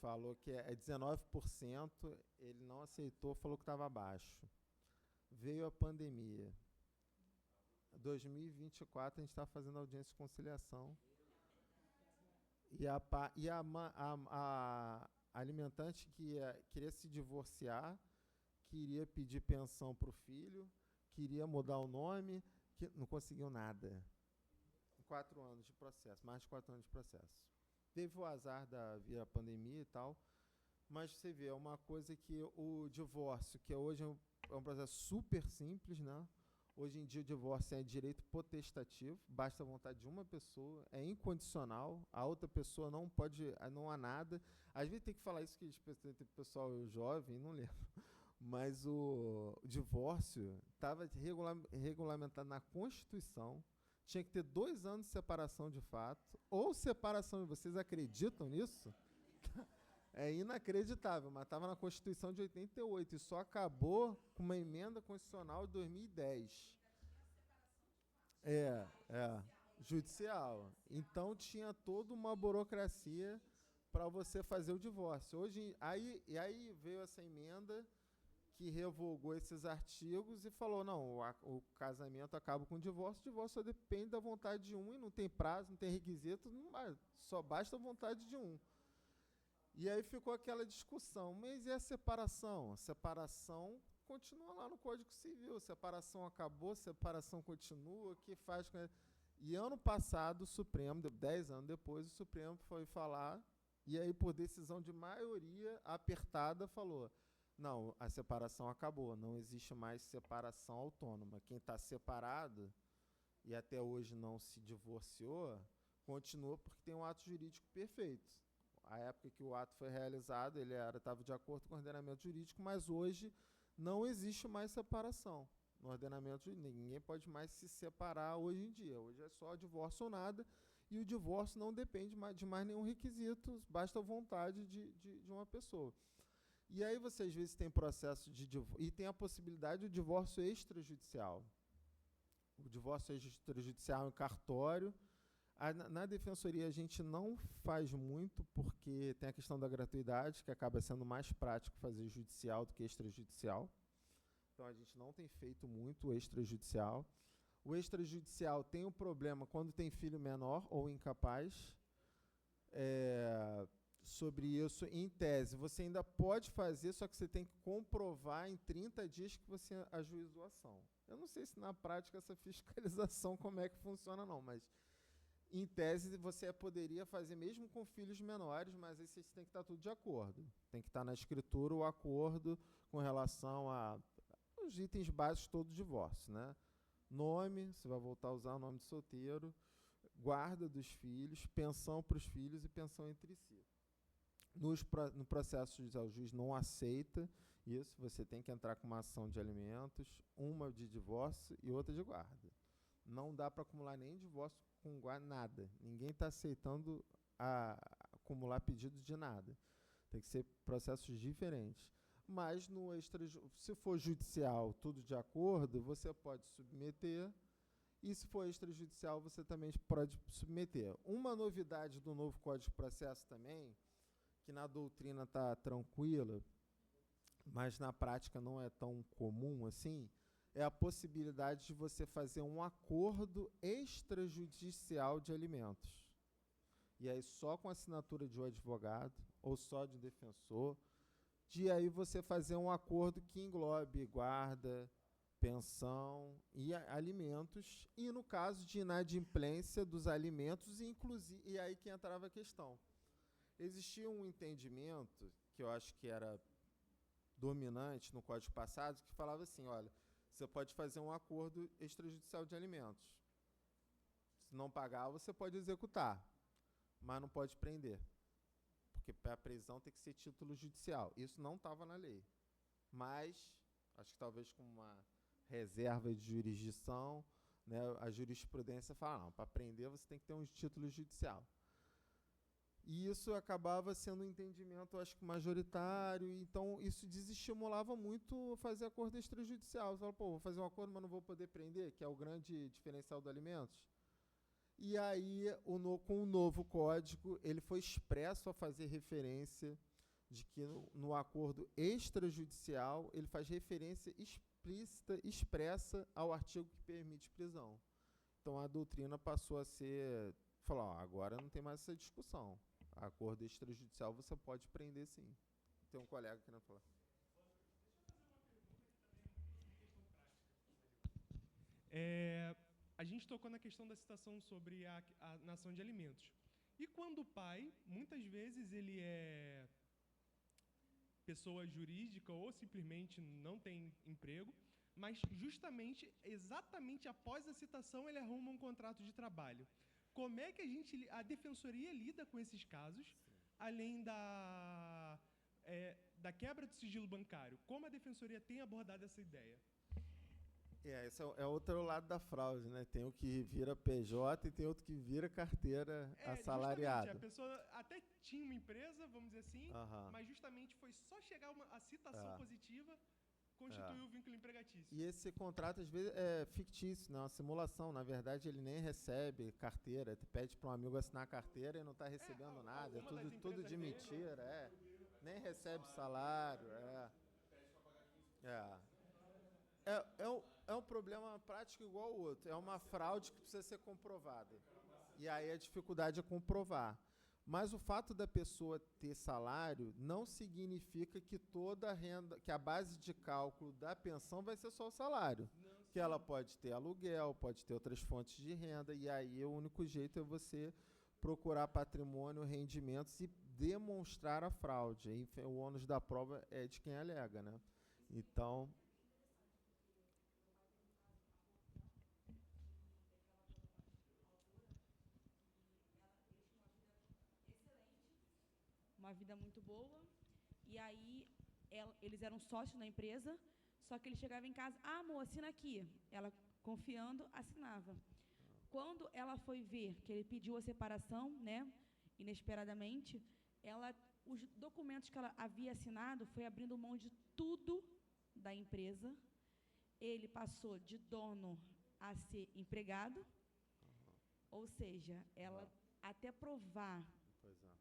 D: Falou que é 19%, ele não aceitou, falou que estava abaixo. Veio a pandemia. 2024 a gente está fazendo audiência de conciliação. E a alimentante que queria se divorciar, queria pedir pensão para o filho, queria mudar o nome, que não conseguiu nada. 4 anos de processo, mais de 4 anos de processo. Teve o azar da vir a pandemia e tal, mas você vê, é uma coisa que o divórcio, que hoje é um processo super simples, né? Hoje em dia o divórcio é direito potestativo, basta a vontade de uma pessoa, é incondicional, a outra pessoa não pode, não há nada. Às vezes tem que falar isso que tem pessoal jovem, não lembro, mas o divórcio estava regulamentado na Constituição, tinha que ter 2 anos de separação de fato, ou separação, vocês acreditam nisso? É inacreditável, mas estava na Constituição de 88 e só acabou com uma emenda constitucional de 2010. Judicial. Então tinha toda uma burocracia para você fazer o divórcio. Aí veio essa emenda que revogou esses artigos e falou, não, o casamento acaba com o divórcio só depende da vontade de um e não tem prazo, não tem requisito, só basta a vontade de um. E aí ficou aquela discussão, mas e a separação? A separação continua lá no Código Civil, separação acabou, separação continua, o que faz com... E ano passado, o Supremo, 10 anos depois, o Supremo foi falar, e aí por decisão de maioria apertada falou, não, a separação acabou, não existe mais separação autônoma. Quem está separado e até hoje não se divorciou, continua porque tem um ato jurídico perfeito. A época que o ato foi realizado, ele estava de acordo com o ordenamento jurídico, mas hoje não existe mais separação no ordenamento jurídico. Ninguém pode mais se separar hoje em dia. Hoje é só divórcio ou nada, e o divórcio não depende de mais nenhum requisito, basta a vontade de uma pessoa. E aí você, às vezes, tem processo de divórcio, e tem a possibilidade do divórcio extrajudicial. O divórcio extrajudicial em cartório, Na defensoria, a gente não faz muito, porque tem a questão da gratuidade, que acaba sendo mais prático fazer judicial do que extrajudicial. Então, a gente não tem feito muito extrajudicial. O extrajudicial tem um problema quando tem filho menor ou incapaz. Sobre isso, em tese, você ainda pode fazer, só que você tem que comprovar em 30 dias que você ajuizou a ação. Eu não sei se na prática essa fiscalização como é que funciona, não, mas em tese você poderia fazer mesmo com filhos menores, mas aí vocês têm que estar tudo de acordo. Tem que estar na escritura o acordo com relação aos itens básicos todo do divórcio, né? Nome, você vai voltar a usar o nome de solteiro, guarda dos filhos, pensão para os filhos e pensão entre si. No processo judicial, o juiz não aceita isso, você tem que entrar com uma ação de alimentos, uma de divórcio e outra de guarda. Não dá para acumular nem divórcio com guarda, nada. Ninguém está aceitando acumular pedido de nada. Tem que ser processos diferentes. Mas, se for judicial, tudo de acordo, você pode submeter. E se for extrajudicial, você também pode submeter. Uma novidade do novo Código de Processo também, que na doutrina está tranquila, mas na prática não é tão comum assim, é a possibilidade de você fazer um acordo extrajudicial de alimentos. E aí só com a assinatura de um advogado ou só de um defensor, de aí você fazer um acordo que englobe guarda, pensão e alimentos, e no caso de inadimplência dos alimentos, e aí que entrava a questão. Existia um entendimento, que eu acho que era dominante no Código passado, que falava assim, olha, você pode fazer um acordo extrajudicial de alimentos. Se não pagar, você pode executar, mas não pode prender. Porque para a prisão tem que ser título judicial. Isso não estava na lei. Mas, acho que talvez com uma reserva de jurisdição, né, a jurisprudência fala, não, para prender você tem que ter um título judicial. E isso acabava sendo um entendimento, acho que majoritário, então isso desestimulava muito fazer acordo extrajudicial. Você fala, vou fazer um acordo, mas não vou poder prender, que é o grande diferencial do alimentos. E aí, com o novo código, ele foi expresso a fazer referência de que no acordo extrajudicial, ele faz referência explícita, expressa ao artigo que permite prisão. Então, a doutrina passou a ser... Falou, agora não tem mais essa discussão. Acordo extrajudicial você pode prender, sim. Tem um colega que não fala.
G: A gente tocou na questão da citação sobre a nação de alimentos. E quando o pai, muitas vezes ele é pessoa jurídica ou simplesmente não tem emprego, mas justamente, exatamente após a citação, ele arruma um contrato de trabalho. Como é que a defensoria lida com esses casos, além da quebra do sigilo bancário? Como a defensoria tem abordado essa ideia?
D: Esse é outro lado da fraude, né? Tem o que vira PJ e tem outro que vira carteira assalariada.
G: A pessoa até tinha uma empresa, vamos dizer assim, mas justamente foi só chegar a citação positiva, constituiu o vínculo empregatício.
D: E esse contrato, às vezes, é fictício, não é uma simulação. Na verdade, ele nem recebe carteira. Tu pede para um amigo assinar a carteira e não está recebendo nada. É tudo de mentira. Nem recebe salário. É um problema prático igual ao outro. É uma fraude que precisa ser comprovada. E aí a dificuldade é comprovar. Mas o fato da pessoa ter salário não significa que toda a renda, que a base de cálculo da pensão vai ser só o salário. Que ela pode ter aluguel, pode ter outras fontes de renda, e aí o único jeito é você procurar patrimônio, rendimentos e demonstrar a fraude. Aí o ônus da prova é de quem alega, né? Então...
E: uma vida muito boa, e aí eles eram sócios na empresa, só que ele chegava em casa, amor, assina aqui. Ela, confiando, assinava. Quando ela foi ver que ele pediu a separação, né, inesperadamente, os documentos que ela havia assinado foi abrindo mão de tudo da empresa. Ele passou de dono a ser empregado, Ou seja, ela até provar
D: Pois é.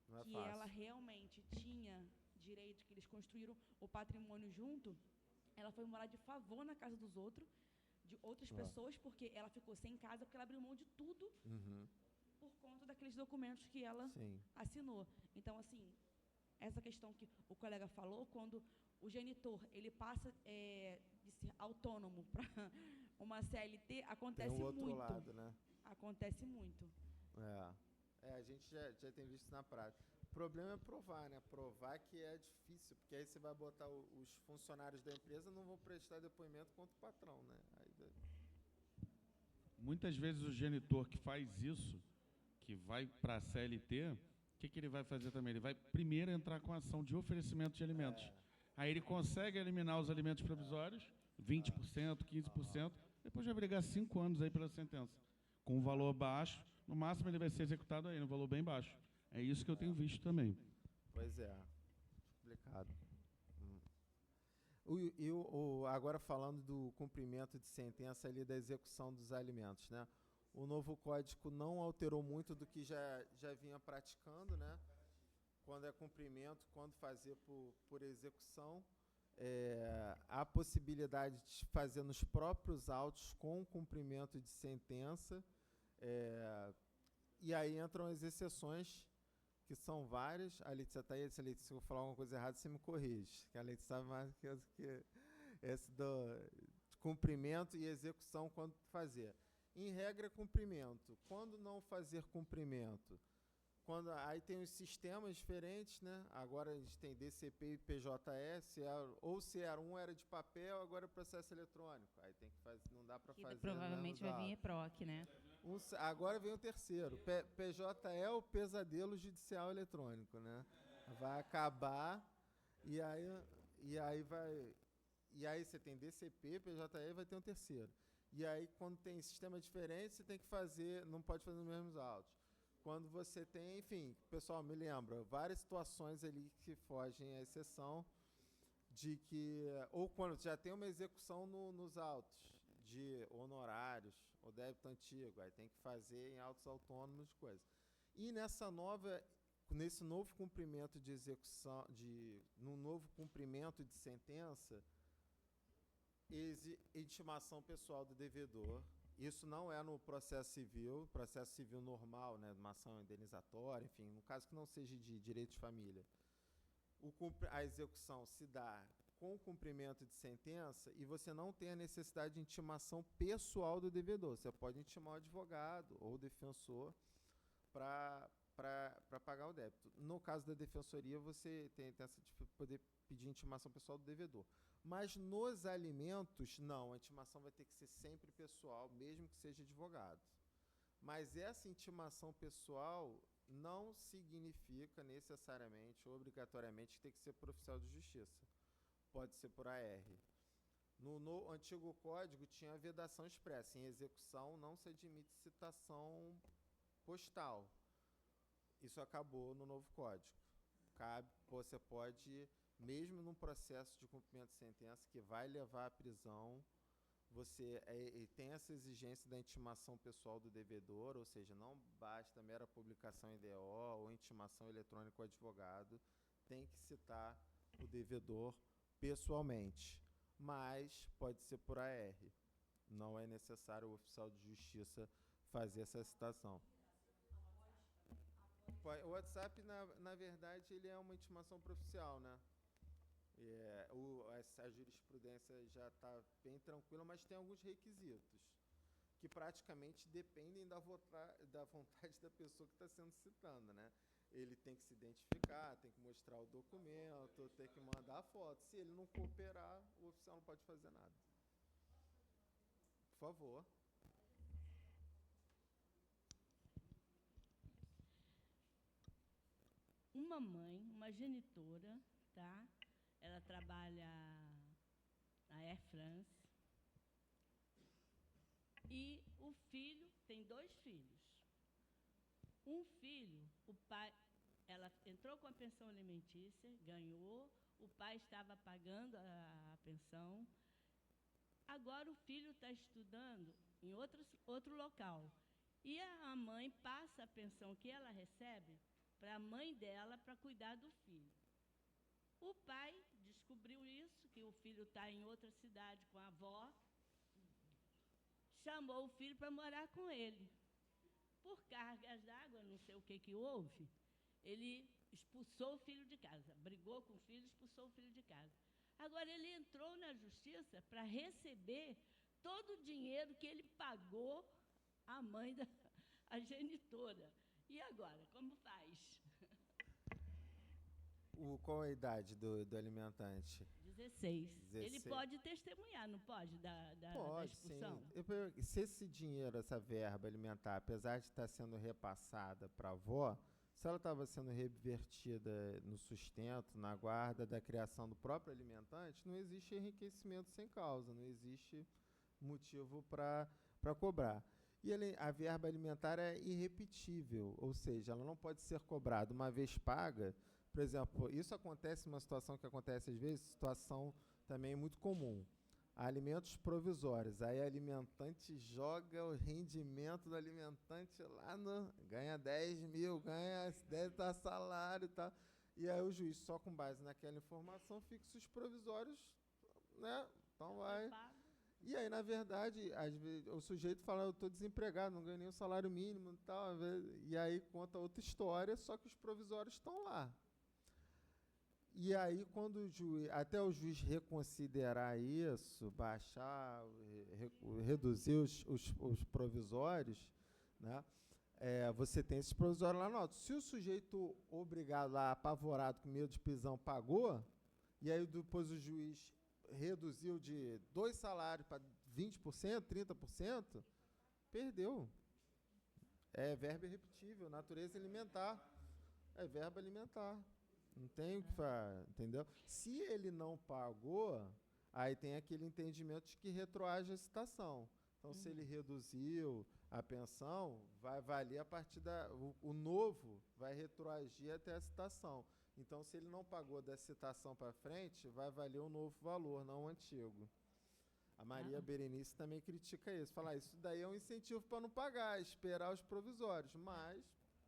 D: Não é
E: que
D: fácil.
E: ela realmente tinha direito, que eles construíram o patrimônio junto, ela foi morar de favor na casa dos outros, de outras pessoas, porque ela ficou sem casa, porque ela abriu mão de tudo por conta daqueles documentos que ela
D: Sim.
E: assinou. Então, assim, essa questão que o colega falou, quando o genitor ele passa de ser autônomo para uma CLT, acontece
D: Tem o outro
E: muito.
D: lado, né?
E: Acontece muito.
D: A gente já tem visto na prática. O problema é provar, né? Provar que é difícil, porque aí você vai botar os funcionários da empresa não vão prestar depoimento contra o patrão, né?
H: Muitas vezes o genitor que faz isso, que vai para a CLT, o que ele vai fazer também? Ele vai primeiro entrar com a ação de oferecimento de alimentos. Aí ele consegue eliminar os alimentos provisórios, 20%, 15%, depois vai brigar 5 anos aí pela sentença. Com um valor baixo, no máximo ele vai ser executado aí, no valor bem baixo. É isso que eu tenho visto também.
D: Pois é, complicado. Agora falando do cumprimento de sentença ali da execução dos alimentos, né? O novo código não alterou muito do que já vinha praticando, né? Quando é cumprimento, quando fazer por execução, há possibilidade de fazer nos próprios autos com cumprimento de sentença, e aí entram as exceções, que são várias. A Letícia está aí, se eu falar alguma coisa errada, você me corrige, que a Letícia sabe mais que esse do cumprimento e execução quando fazer. Em regra, cumprimento. Quando não fazer cumprimento? Aí tem os sistemas diferentes, né? Agora a gente tem DCP e PJE, ou se era um era de papel, agora é processo eletrônico. Aí tem que fazer, não dá para fazer.
F: Provavelmente vai vir EPROC, né?
D: Agora vem o terceiro. PJE é o pesadelo judicial eletrônico, né? Vai acabar e aí você tem DCP, PJE, vai ter um terceiro. E aí quando tem sistema diferente, você tem que fazer, não pode fazer nos mesmos autos. Quando você tem, enfim, pessoal, me lembra, várias situações ali que fogem à exceção de que, ou quando já tem uma execução nos autos de honorários ou débito antigo, aí tem que fazer em autos autônomos, coisas. E nesse novo cumprimento de execução, no novo cumprimento de sentença, intimação pessoal do devedor. Isso não é no processo civil normal, né, uma ação indenizatória, enfim, no caso que não seja de direito de família. A execução se dá com o cumprimento de sentença e você não tem a necessidade de intimação pessoal do devedor. Você pode intimar o advogado ou o defensor para pagar o débito. No caso da defensoria, você tem essa de poder pedir intimação pessoal do devedor. Mas nos alimentos, não, a intimação vai ter que ser sempre pessoal, mesmo que seja advogado. Mas essa intimação pessoal não significa necessariamente, obrigatoriamente, que tem que ser por oficial de justiça. Pode ser por AR. No antigo código tinha a vedação expressa. Em execução não se admite citação postal. Isso acabou no novo código. Você pode, mesmo num processo de cumprimento de sentença que vai levar à prisão, você tem essa exigência da intimação pessoal do devedor, ou seja, não basta mera publicação em DO ou intimação eletrônica com o advogado, tem que citar o devedor pessoalmente, mas pode ser por AR. Não é necessário o oficial de justiça fazer essa citação. O WhatsApp, na verdade, ele é uma intimação proficial, né? A jurisprudência já está bem tranquila, mas tem alguns requisitos que praticamente dependem da vontade da pessoa que está sendo citada, né? Ele tem que se identificar, tem que mostrar o documento, tem que mandar a foto. Se ele não cooperar, o oficial não pode fazer nada. Por favor.
I: Uma mãe, uma genitora, tá? Ela trabalha na Air France. E o filho, tem 2 filhos. Um filho, o pai, ela entrou com a pensão alimentícia, ganhou, o pai estava pagando a pensão. Agora o filho está estudando em outro local. E a mãe passa a pensão que ela recebe para a mãe dela para cuidar do filho. O pai descobriu isso, que o filho está em outra cidade com a avó, chamou o filho para morar com ele. Por cargas d'água, não sei o que houve, ele expulsou o filho de casa, brigou com o filho, expulsou o filho de casa. Agora, ele entrou na justiça para receber todo o dinheiro que ele pagou à mãe, a genitora. E agora, como faz?
D: Qual a idade do alimentante?
I: 16.
D: 16.
I: Ele pode testemunhar, não pode, da
D: Pode,
I: expulsão?
D: sim. Se esse dinheiro, essa verba alimentar, apesar de estar sendo repassada para a avó, se ela estava sendo revertida no sustento, na guarda da criação do próprio alimentante, não existe enriquecimento sem causa, não existe motivo para cobrar. E a verba alimentar é irrepetível, ou seja, ela não pode ser cobrada uma vez paga. Por exemplo, isso acontece, uma situação que acontece às vezes, situação também muito comum. Alimentos provisórios. Aí a alimentante joga o rendimento do alimentante lá ganha 10 mil, ganha 10 tá salário e tal. E aí o juiz, só com base naquela informação, fixa os provisórios, né? Então vai. E aí, na verdade, às vezes, o sujeito fala, eu estou desempregado, não ganho nem o salário mínimo e tal. E aí conta outra história, só que os provisórios estão lá. E aí, quando até o juiz reconsiderar isso, baixar, reduzir os provisórios, né, você tem esses provisórios lá no alto. Se o sujeito obrigado lá, apavorado, com medo de prisão, pagou, e aí depois o juiz reduziu de 2 salários para 20%, 30%, perdeu. É verba irrepetível, natureza alimentar. É verba alimentar. Não tem o que fazer, entendeu? Se ele não pagou, aí tem aquele entendimento de que retroage a citação. Então, se ele reduziu a pensão, vai valer a partir o novo vai retroagir até a citação. Então, se ele não pagou da citação para frente, vai valer o novo valor, não o antigo. A Maria Berenice também critica isso. Fala, isso daí é um incentivo para não pagar, esperar os provisórios. Mas,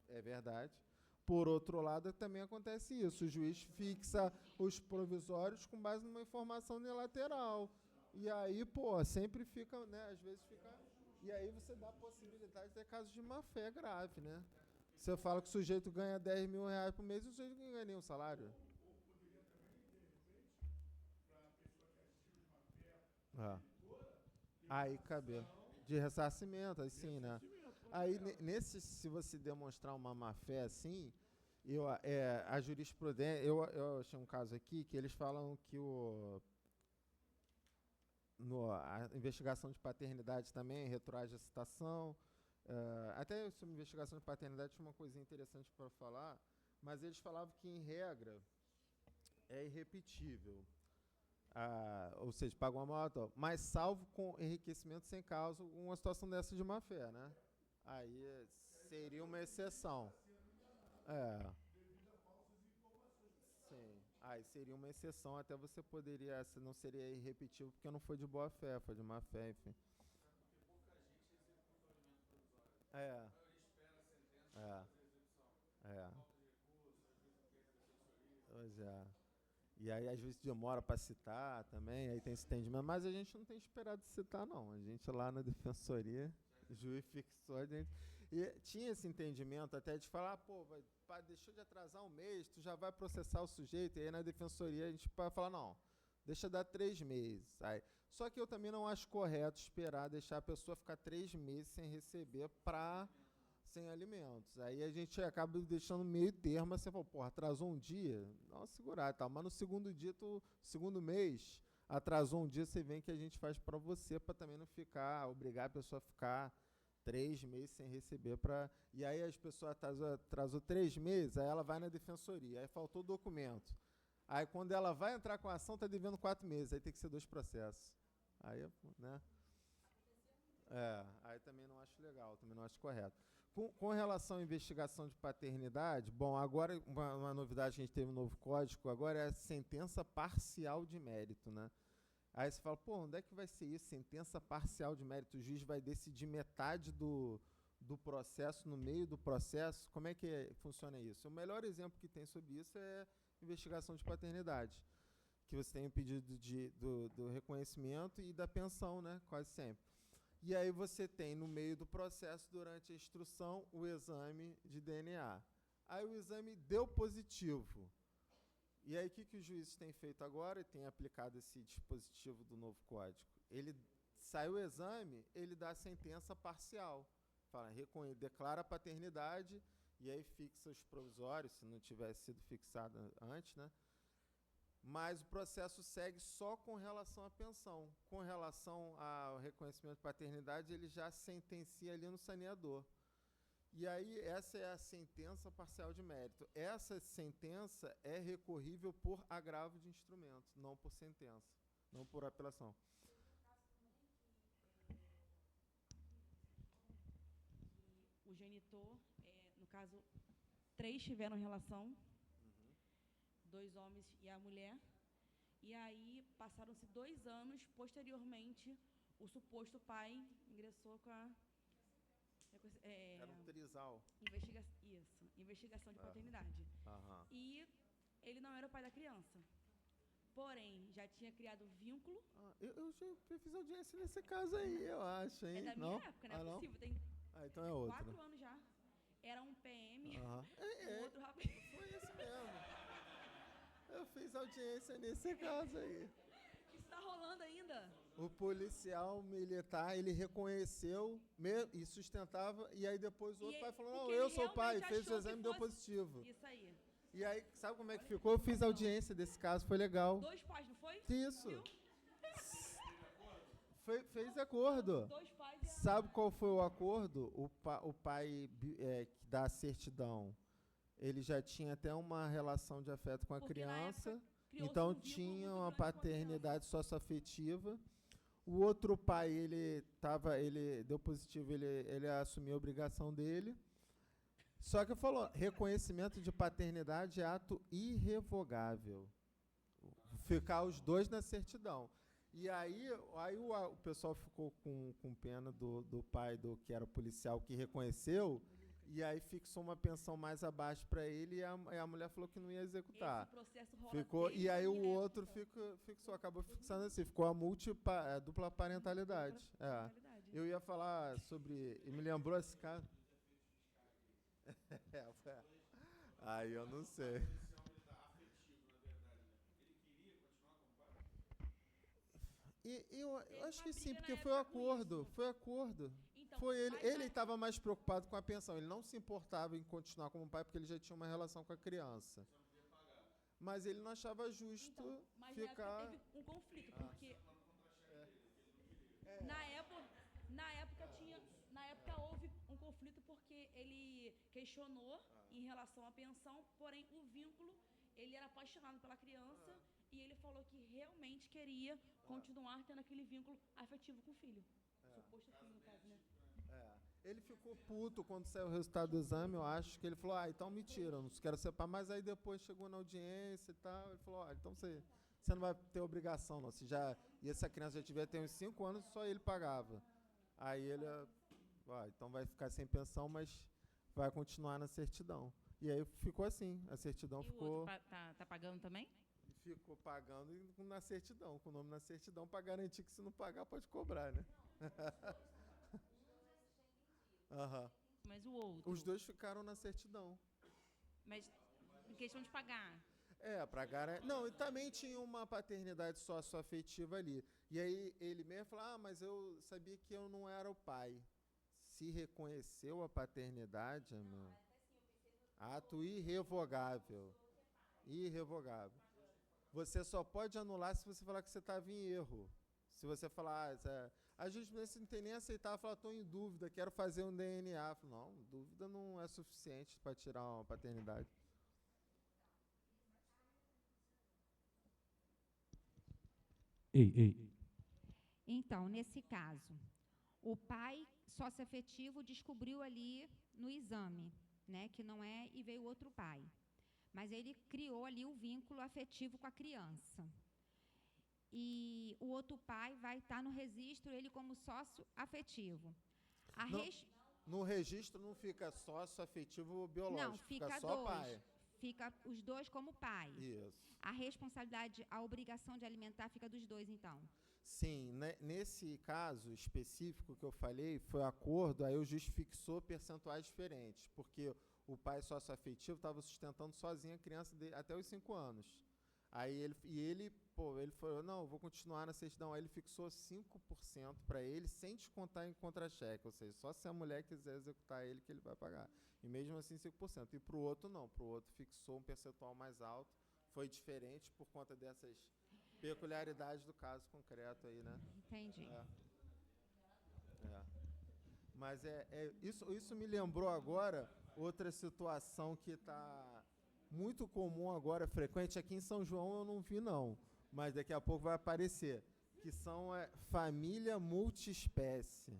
D: é verdade. Por outro lado, também acontece isso. O juiz fixa os provisórios com base numa informação unilateral. E aí, sempre fica, né? Às vezes fica... E aí você dá a possibilidade de ter casos de má-fé grave, né? Você fala que o sujeito ganha 10 mil reais por mês e o sujeito não ganha nenhum salário. Aí cabe. De ressarcimento, assim, né? Aí, se você demonstrar uma má-fé assim, a jurisprudência... Eu achei um caso aqui que eles falam que a investigação de paternidade também retroage a citação. Até sobre investigação de paternidade tinha uma coisinha interessante para falar, mas eles falavam que, em regra, é irrepetível. Ou seja, paga uma multa, mas salvo com enriquecimento sem causa, uma situação dessa de má-fé, né? Aí seria uma exceção. Sim. Aí seria uma exceção, até você poderia, não seria irrepetível, porque não foi de boa fé, foi de má fé, enfim. Pois é. E aí, às vezes, demora para citar também, aí tem esse entendimento, mas a gente não tem esperado citar, não. A gente lá na defensoria, o juiz fixou a gente. E tinha esse entendimento até de falar, deixou de atrasar um mês, tu já vai processar o sujeito, e aí na defensoria a gente vai falar, não, deixa dar 3 meses. Aí, só que eu também não acho correto esperar, deixar a pessoa ficar 3 meses sem receber sem alimentos. Aí a gente acaba deixando meio termo, você fala, atrasou um dia, dá uma segurada e tal. Mas no segundo dia, segundo mês, atrasou um dia, você vem que a gente faz para você, para também não obrigar a pessoa a ficar 3 meses sem receber. E aí as pessoas atrasou 3 meses, aí ela vai na defensoria, aí faltou o documento. Aí quando ela vai entrar com a ação, está devendo 4 meses, aí tem que ser 2 processos. Aí, né? Aí também não acho legal, também não acho correto. Com relação à investigação de paternidade, agora uma novidade que a gente teve no novo código, agora é a sentença parcial de mérito, né? Aí você fala, onde é que vai ser isso? Sentença parcial de mérito, o juiz vai decidir metade do do processo, no meio do processo, como é que funciona isso? O melhor exemplo que tem sobre isso é investigação de paternidade, que você tem o pedido do reconhecimento e da pensão, né, quase sempre. E aí você tem, no meio do processo, durante a instrução, o exame de DNA. Aí o exame deu positivo. E aí o que os juízes têm feito agora? Tem aplicado esse dispositivo do novo código. Ele sai o exame, ele dá a sentença parcial. Fala, declara a paternidade e aí fixa os provisórios, se não tivesse sido fixado antes, né? Mas o processo segue só com relação à pensão. Com relação ao reconhecimento de paternidade, ele já sentencia ali no saneador. E aí, essa é a sentença parcial de mérito. Essa sentença é recorrível por agravo de instrumento, não por sentença, não por apelação.
E: O genitor, no caso, 3 tiveram relação, 2 homens e a mulher, e aí passaram-se 2 anos, posteriormente, o suposto pai ingressou com a...
D: Era um trisal.
E: Investigação de paternidade. E ele não era o pai da criança. Porém, já tinha criado vínculo.
D: Eu já fiz audiência nesse caso aí, eu acho, hein?
E: É da minha época, não é possível. Tem
D: então é outro.
E: 4 anos já. Era um PM, outro rapaz.
D: Foi isso mesmo. Eu fiz audiência nesse caso aí.
E: Isso tá rolando ainda?
D: O policial militar, ele reconheceu e sustentava, e aí depois o outro pai falou, não, eu sou o pai, fez o exame e deu positivo.
E: Isso aí.
D: E aí, sabe como é que ficou? Eu fiz audiência desse caso, foi legal.
E: 2 pais, não foi?
D: Isso.
E: Viu?
D: Fez acordo.
E: 2 pais e
D: Sabe qual foi o acordo? O pai da certidão, ele já tinha até uma relação de afeto com a criança, então tinha uma paternidade socioafetiva. O outro pai, ele deu positivo, ele assumiu a obrigação dele. Só que falou, reconhecimento de paternidade é ato irrevogável. Ficar os 2 na certidão. E aí o pessoal ficou com pena do pai que era o policial que reconheceu, e aí fixou uma pensão mais abaixo para ele, e a mulher falou que não ia executar.
E: Esse processo rola
D: Ficou, e aí o outro fixou, acabou fixando assim, ficou a dupla parentalidade. Eu ia falar sobre, e me lembrou esse caso. Aí eu não sei. E eu acho que sim, porque foi acordo.
E: Então,
D: Foi ele estava mais preocupado com a pensão. Ele não se importava em continuar como pai, porque ele já tinha uma relação com a criança. Mas ele não achava justo
E: mas
D: ficar...
E: teve um conflito, porque na época houve um conflito porque ele questionou em relação à pensão, porém o vínculo, ele era apaixonado pela criança e ele falou que realmente queria continuar tendo aquele vínculo afetivo com o filho. Suposto filho, no caso, né?
D: Ele ficou puto quando saiu o resultado do exame, eu acho, que ele falou, então me tira, eu não quero separar, mas aí depois chegou na audiência e tal, ele falou, então você não vai ter obrigação, não. E essa criança já tiver uns 5 anos, só ele pagava. Aí ele, então vai ficar sem pensão, mas vai continuar na certidão. E aí ficou assim, a certidão ficou...
F: E o outro tá pagando também?
D: Ficou pagando na certidão, com o nome na certidão, para garantir que se não pagar, pode cobrar, né?
F: Mas o outro?
D: Os 2 ficaram na certidão.
F: Mas em questão de pagar?
D: Não, e também tinha uma paternidade socioafetiva ali. E aí ele mesmo falou, mas eu sabia que eu não era o pai. Se reconheceu a paternidade, meu, ato irrevogável. Irrevogável. Você só pode anular se você falar que você estava em erro. Se você falar, a jurisprudência não tem nem aceitar, falar, estou em dúvida, quero fazer um DNA. Não, dúvida não é suficiente para tirar uma paternidade.
J: Ei.
K: Então, nesse caso, o pai socioafetivo descobriu ali no exame, né, que não é, e veio outro pai. Mas ele criou ali o vínculo afetivo com a criança. E o outro pai vai estar no registro, ele como sócio afetivo.
D: No registro não fica sócio afetivo biológico,
K: Não, fica
D: só
K: dois.
D: pai.
K: Fica os dois como pai.
D: Isso.
K: A responsabilidade, a obrigação de alimentar fica dos dois, então.
D: Sim, nesse caso específico que eu falei, foi acordo, aí o juiz fixou percentuais diferentes, porque o pai sócio-afetivo estava sustentando sozinho a criança até os 5 anos. Aí ele falou, não, eu vou continuar na certidão. Aí ele fixou 5% para ele, sem descontar em contra-cheque, ou seja, só se a mulher quiser executar ele que ele vai pagar. E mesmo assim 5%. E para o outro não, para o outro fixou um percentual mais alto, foi diferente por conta dessas peculiaridades do caso concreto aí, né?
K: Entendi.
D: Mas isso me lembrou agora outra situação que está muito comum agora, frequente. Aqui em São João eu não vi, não, mas daqui a pouco vai aparecer, que são família multiespécie.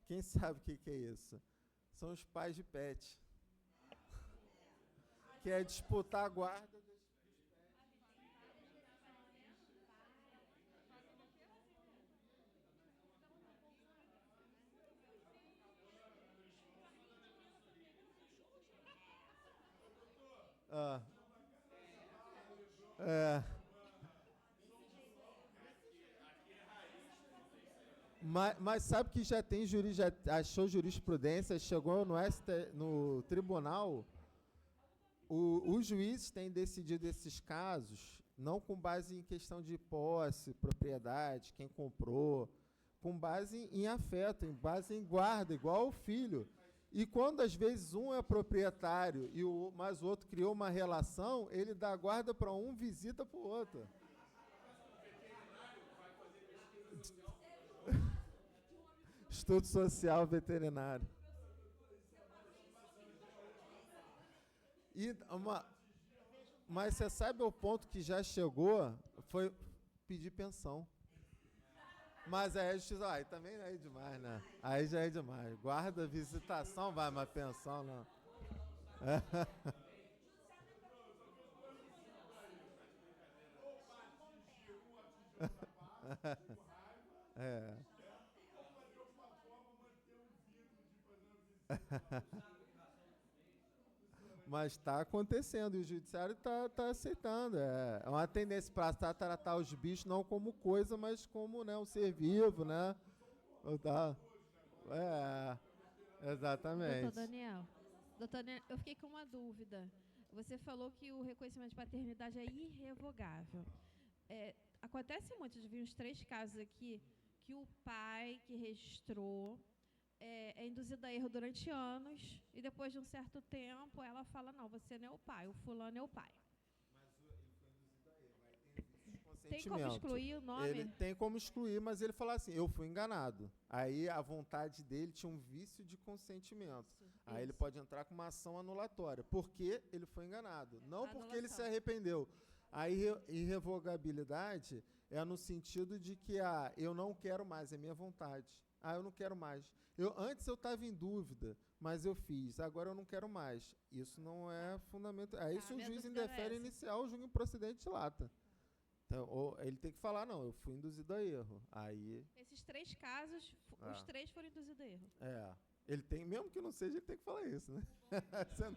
D: Quem sabe o que é isso? São os pais de pet. Que é disputar a guarda dos pets. Mas sabe que já tem já achou jurisprudência, chegou no tribunal, os juízes têm decidido esses casos, não com base em questão de posse, propriedade, quem comprou, com base em afeto, em base em guarda, igual o filho. E quando, às vezes, um é proprietário, mas o outro criou uma relação, ele dá guarda para um, visita para o outro. Estudo social veterinário. Mas você sabe o ponto que já chegou? Foi pedir pensão. Mas aí a justiça, aí também é demais, né? Aí já é demais. Guarda, visitação, vai, mas pensão não. Mas está acontecendo, e o judiciário está aceitando. É uma tendência para tratar os bichos não como coisa, mas como, né, um ser vivo, né? Exatamente.
B: Doutor Daniel, eu fiquei com uma dúvida. Você falou que o reconhecimento de paternidade é irrevogável. Acontece muito, eu vi uns 3 casos aqui, que o pai que registrou é induzido a erro durante anos, e depois de um certo tempo ela fala, não, você não é o pai, o fulano é o pai.
D: Mas ele foi induzido a erro, aí tem vício de consentimento.
B: Tem como excluir o nome?
D: Ele tem como excluir, mas ele fala assim, eu fui enganado. Aí a vontade dele tinha um vício de consentimento. Aí ele pode entrar com uma ação anulatória, porque ele foi enganado, não porque ele se arrependeu. A irrevogabilidade é no sentido de que eu não quero mais, é minha vontade. Eu não quero mais. Antes eu estava em dúvida, mas eu fiz. Agora eu não quero mais. Isso não é fundamental. Aí se o juiz indefere inicial, o julgo improcedente de lata. Então, ele tem que falar, não, eu fui induzido a erro. Aí,
B: esses 3 casos, os 3 foram induzidos a erro.
D: Ele tem, mesmo que não seja, ele tem que falar isso, né? Senão...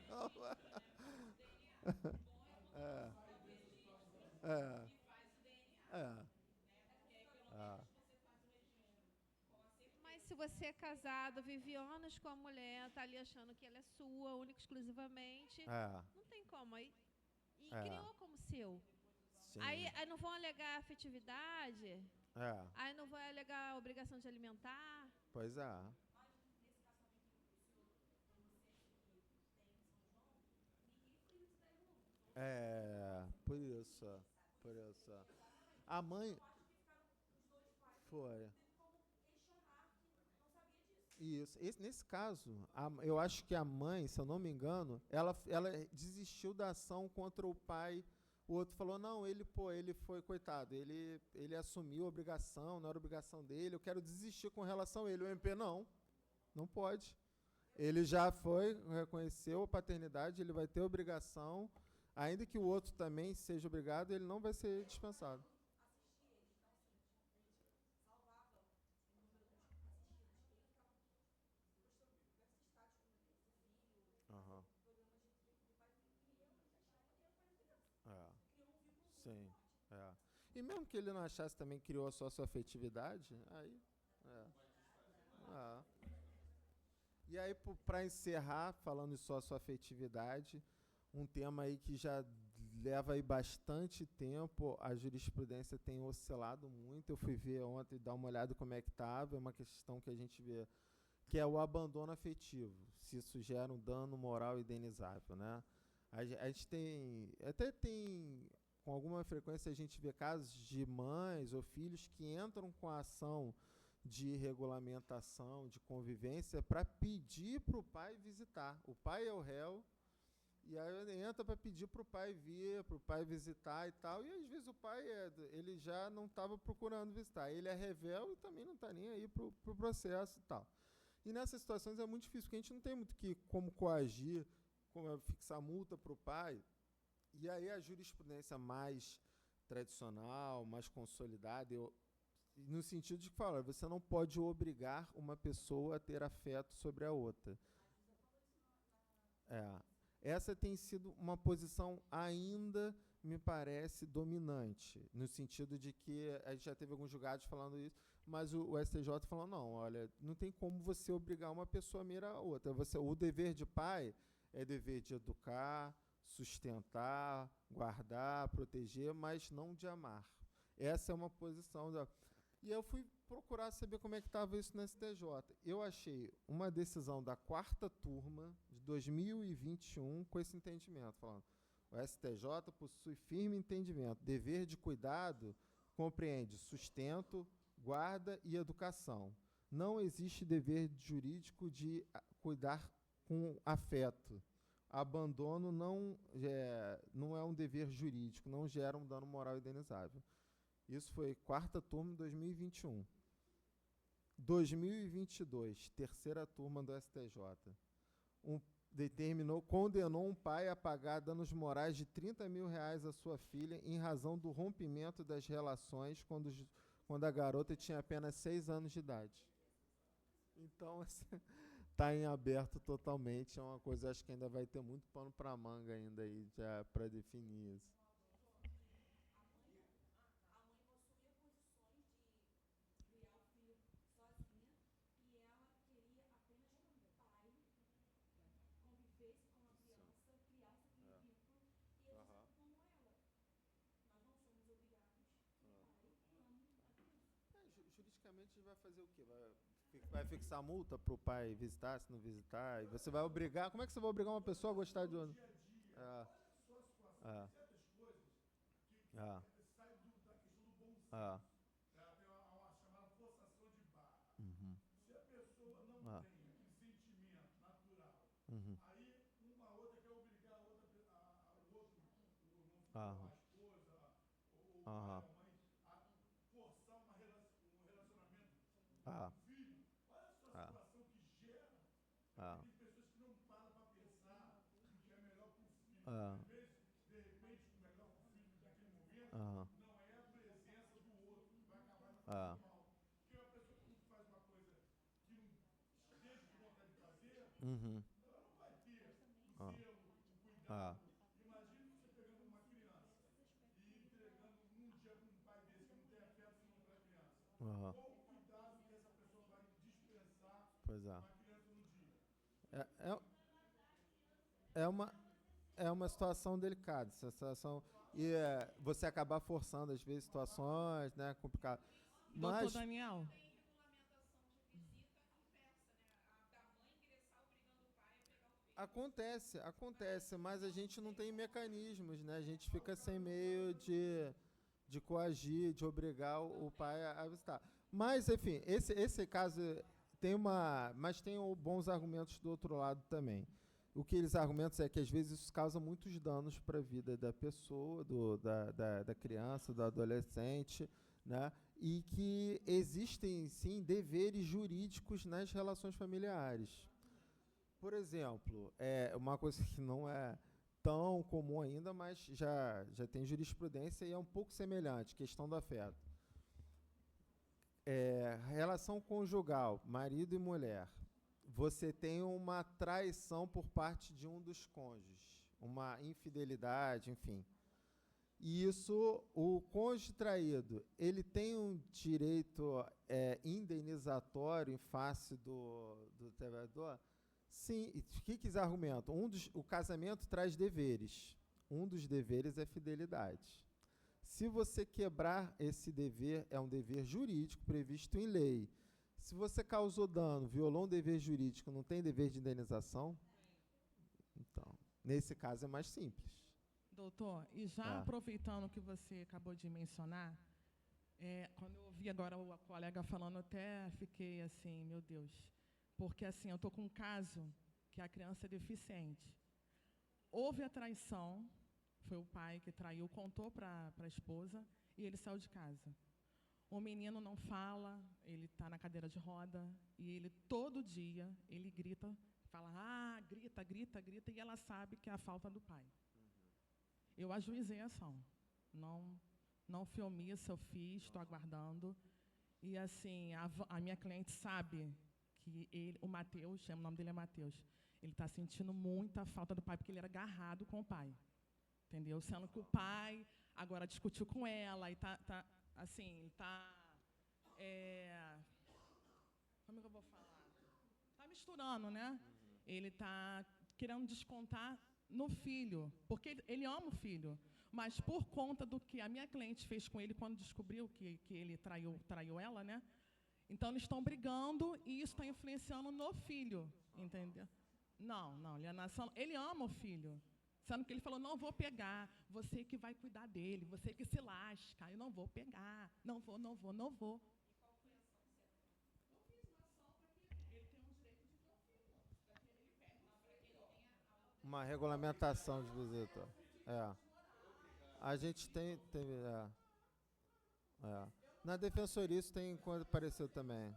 B: Mas se você é casado, vive anos com a mulher, tá ali achando que ela é sua, única, exclusivamente, não tem como. E criou como seu. Aí não vão alegar afetividade, aí não vão alegar a obrigação de alimentar.
D: Pois é. Por isso. A mãe... Foi. Isso. Nesse caso, eu acho que a mãe, se eu não me engano, ela desistiu da ação contra o pai. O outro falou, não, ele foi, coitado, ele assumiu a obrigação, não era obrigação dele, eu quero desistir com relação a ele. O MP, não pode. Ele já reconheceu a paternidade, ele vai ter obrigação, ainda que o outro também seja obrigado, ele não vai ser dispensado. Sim, é. E mesmo que ele não achasse também, criou só sua afetividade, aí... E aí, para encerrar, falando só a sua afetividade, um tema aí que já leva aí bastante tempo, a jurisprudência tem oscilado muito. Eu fui ver ontem, dar uma olhada como é que estava, é uma questão que a gente vê, que é o abandono afetivo, se isso gera um dano moral indenizável, né? A gente tem, com alguma frequência, a gente vê casos de mães ou filhos que entram com a ação de regulamentação, de convivência, para pedir para o pai visitar. O pai é o réu, e aí entra para pedir para o pai vir, para o pai visitar e tal, e às vezes o pai ele já não estava procurando visitar, ele é revel e também não está nem aí para o processo e tal. E nessas situações é muito difícil, porque a gente não tem muito como coagir, como fixar multa para o pai, e aí a jurisprudência mais tradicional, mais consolidada, no sentido de que fala, você não pode obrigar uma pessoa a ter afeto sobre a outra. Essa tem sido uma posição ainda, me parece, dominante, no sentido de que a gente já teve alguns julgados falando isso, mas o STJ falou, não, olha, não tem como você obrigar uma pessoa a mirar a outra. O dever de pai é dever de educar, sustentar, guardar, proteger, mas não de amar. Essa é uma posição E eu fui procurar saber como é que estava isso no STJ. Eu achei uma decisão da 4ª turma de 2021 com esse entendimento, falando: o STJ possui firme entendimento. Dever de cuidado compreende sustento, guarda e educação. Não existe dever jurídico de cuidar com afeto. Abandono não é um dever jurídico, não gera um dano moral indenizável. Isso foi 4ª turma de 2021. 2022, 3ª turma do STJ. Condenou um pai a pagar danos morais de R$30 mil a sua filha em razão do rompimento das relações quando a garota tinha apenas 6 anos de idade. Então, está em aberto totalmente. É uma coisa, acho que ainda vai ter muito pano para manga ainda aí para definir isso. Juridicamente vai fazer o quê? Vai fixar multa para o pai visitar, se não visitar? E você vai obrigar... Como é que você vai obrigar uma pessoa a gostar de outro? Olha só a situação. Certas coisas que saem da questão do bom senso. Tem uma chamada forçação de barra. Se a pessoa não tem aquele sentimento natural, aí uma outra quer obrigar o outro, a esposa, ou o pai, a mãe, forçar um relacionamento com o filho. Olha a situação que gera. Tem pessoas que não param para pensar no que é melhor para o filho. Às vezes, de repente, o melhor para o filho naquele momento não é a presença do outro que vai acabar fazendo mal. Porque uma pessoa que faz uma coisa que não esteja com vontade de fazer, ela não vai ter o zelo, o cuidado. Imagina você pegando uma criança e entregando num dia com um pai desse que não tem afeto nenhum para a criança. Qual o cuidado que essa pessoa vai dispensar para a criança no dia? É uma situação delicada, essa situação, e você acabar forçando às vezes situações, né, complicadas.
C: Doutor Daniel.
D: Acontece, mas a gente não tem mecanismos, né? A gente fica sem meio de coagir, de obrigar o pai a visitar. Mas, enfim, esse caso mas tem bons argumentos do outro lado também. O que eles argumentam é que, às vezes, isso causa muitos danos para a vida da pessoa, da criança, do adolescente, né? E que existem, sim, deveres jurídicos nas relações familiares. Por exemplo, uma coisa que não é tão comum ainda, mas já tem jurisprudência e é um pouco semelhante, questão do afeto. Relação conjugal, marido e mulher. Você tem uma traição por parte de um dos cônjuges, uma infidelidade, enfim. E isso, o cônjuge traído, ele tem um direito indenizatório em face do trabalhador? Sim. O que eles argumentam? O casamento traz deveres. Um dos deveres é fidelidade. Se você quebrar esse dever, é um dever jurídico previsto em lei. Se você causou dano, violou um dever jurídico, não tem dever de indenização? Então, nesse caso é mais simples.
J: Doutor, e já aproveitando o que você acabou de mencionar, quando eu ouvi agora o colega falando, eu até fiquei assim, meu Deus, porque assim, eu estou com um caso que a criança é deficiente. Houve a traição, foi o pai que traiu, contou para a esposa e ele saiu de casa. O menino não fala, ele está na cadeira de roda e ele todo dia, ele grita, fala, grita, grita, grita, e ela sabe que é a falta do pai. Eu ajuizei a ação. Não fui omissa, eu fiz, estou aguardando. E, assim, a minha cliente sabe que o Matheus, o nome dele é Matheus, ele está sentindo muita falta do pai, porque ele era agarrado com o pai. Entendeu? Sendo que o pai agora discutiu com ela e está assim, como é que eu vou falar? Está misturando, né? Ele está querendo descontar no filho, porque ele ama o filho, mas por conta do que a minha cliente fez com ele quando descobriu que ele traiu ela, né? Então, eles estão brigando e isso está influenciando no filho, entendeu? Não, alienação, ele ama o filho, sendo que ele falou, não vou pegar, você que vai cuidar dele, você que se lasca, eu não vou pegar, não vou. E qual foi a ação que você fez? Eu fiz uma ação para que ele tenha um direito de ter um filho, para que ele pegue, para que ele tenha...
D: Uma regulamentação de visita. A gente tem Na Defensoria isso tem aparecido também.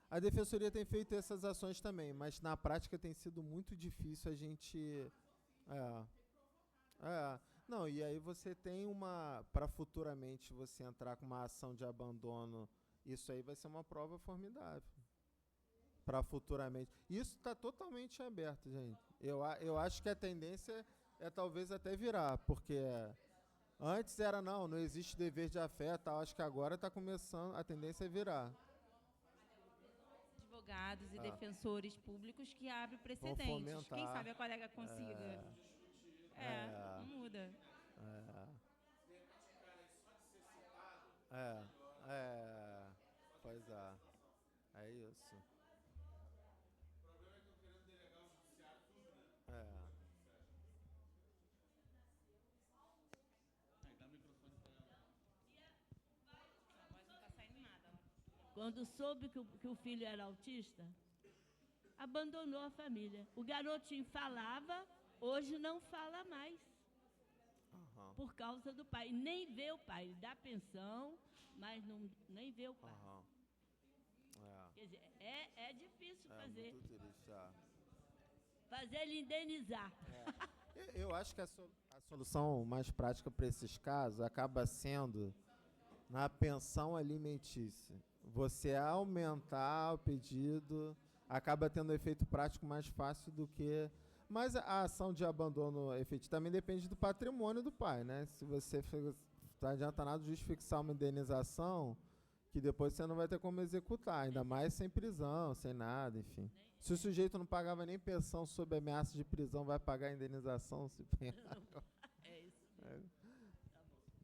D: A Defensoria tem feito essas ações também, mas na prática tem sido muito difícil a gente... Não, e aí você tem para futuramente você entrar com uma ação de abandono, isso aí vai ser uma prova formidável. Para futuramente. Isso está totalmente aberto, gente. Eu acho que a tendência é talvez até virar, porque antes era não existe dever de afeto, acho que agora está começando, a tendência é virar.
F: Advogados e defensores públicos que abrem precedentes. Quem sabe a colega consiga. Não muda.
D: Pois é. É isso.
I: Quando soube que o filho era autista, abandonou a família. O garotinho falava, hoje não fala mais. Por causa do pai. Nem vê o pai. Ele dá pensão, mas nem vê o pai. Quer dizer, é difícil fazer.
D: Muito triste,
I: Fazer ele indenizar.
D: Eu acho que a solução mais prática para esses casos acaba sendo na pensão alimentícia. Você aumentar o pedido, acaba tendo um efeito prático mais fácil do que... Mas a ação de abandono efetivo também depende do patrimônio do pai, né? Se você não adianta nada de fixar uma indenização, que depois você não vai ter como executar, ainda mais sem prisão, sem nada, enfim. Se o sujeito não pagava nem pensão sob ameaça de prisão, vai pagar a indenização?
I: É isso mesmo.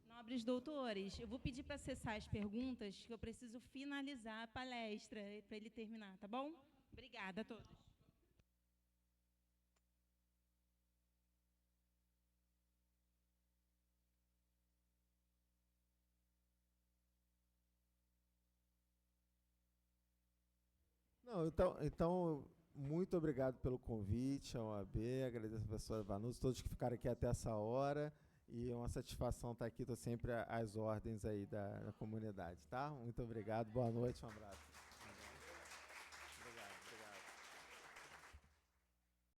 F: Nobres doutores, eu vou pedir para acessar as perguntas, que eu preciso finalizar a palestra para ele terminar, tá bom? Obrigada a todos.
D: Não, então, muito obrigado pelo convite ao OAB, agradeço a professora Vanucci, todos que ficaram aqui até essa hora, e é uma satisfação estar aqui, estou sempre às ordens aí da comunidade, tá? Muito obrigado, boa noite, um abraço.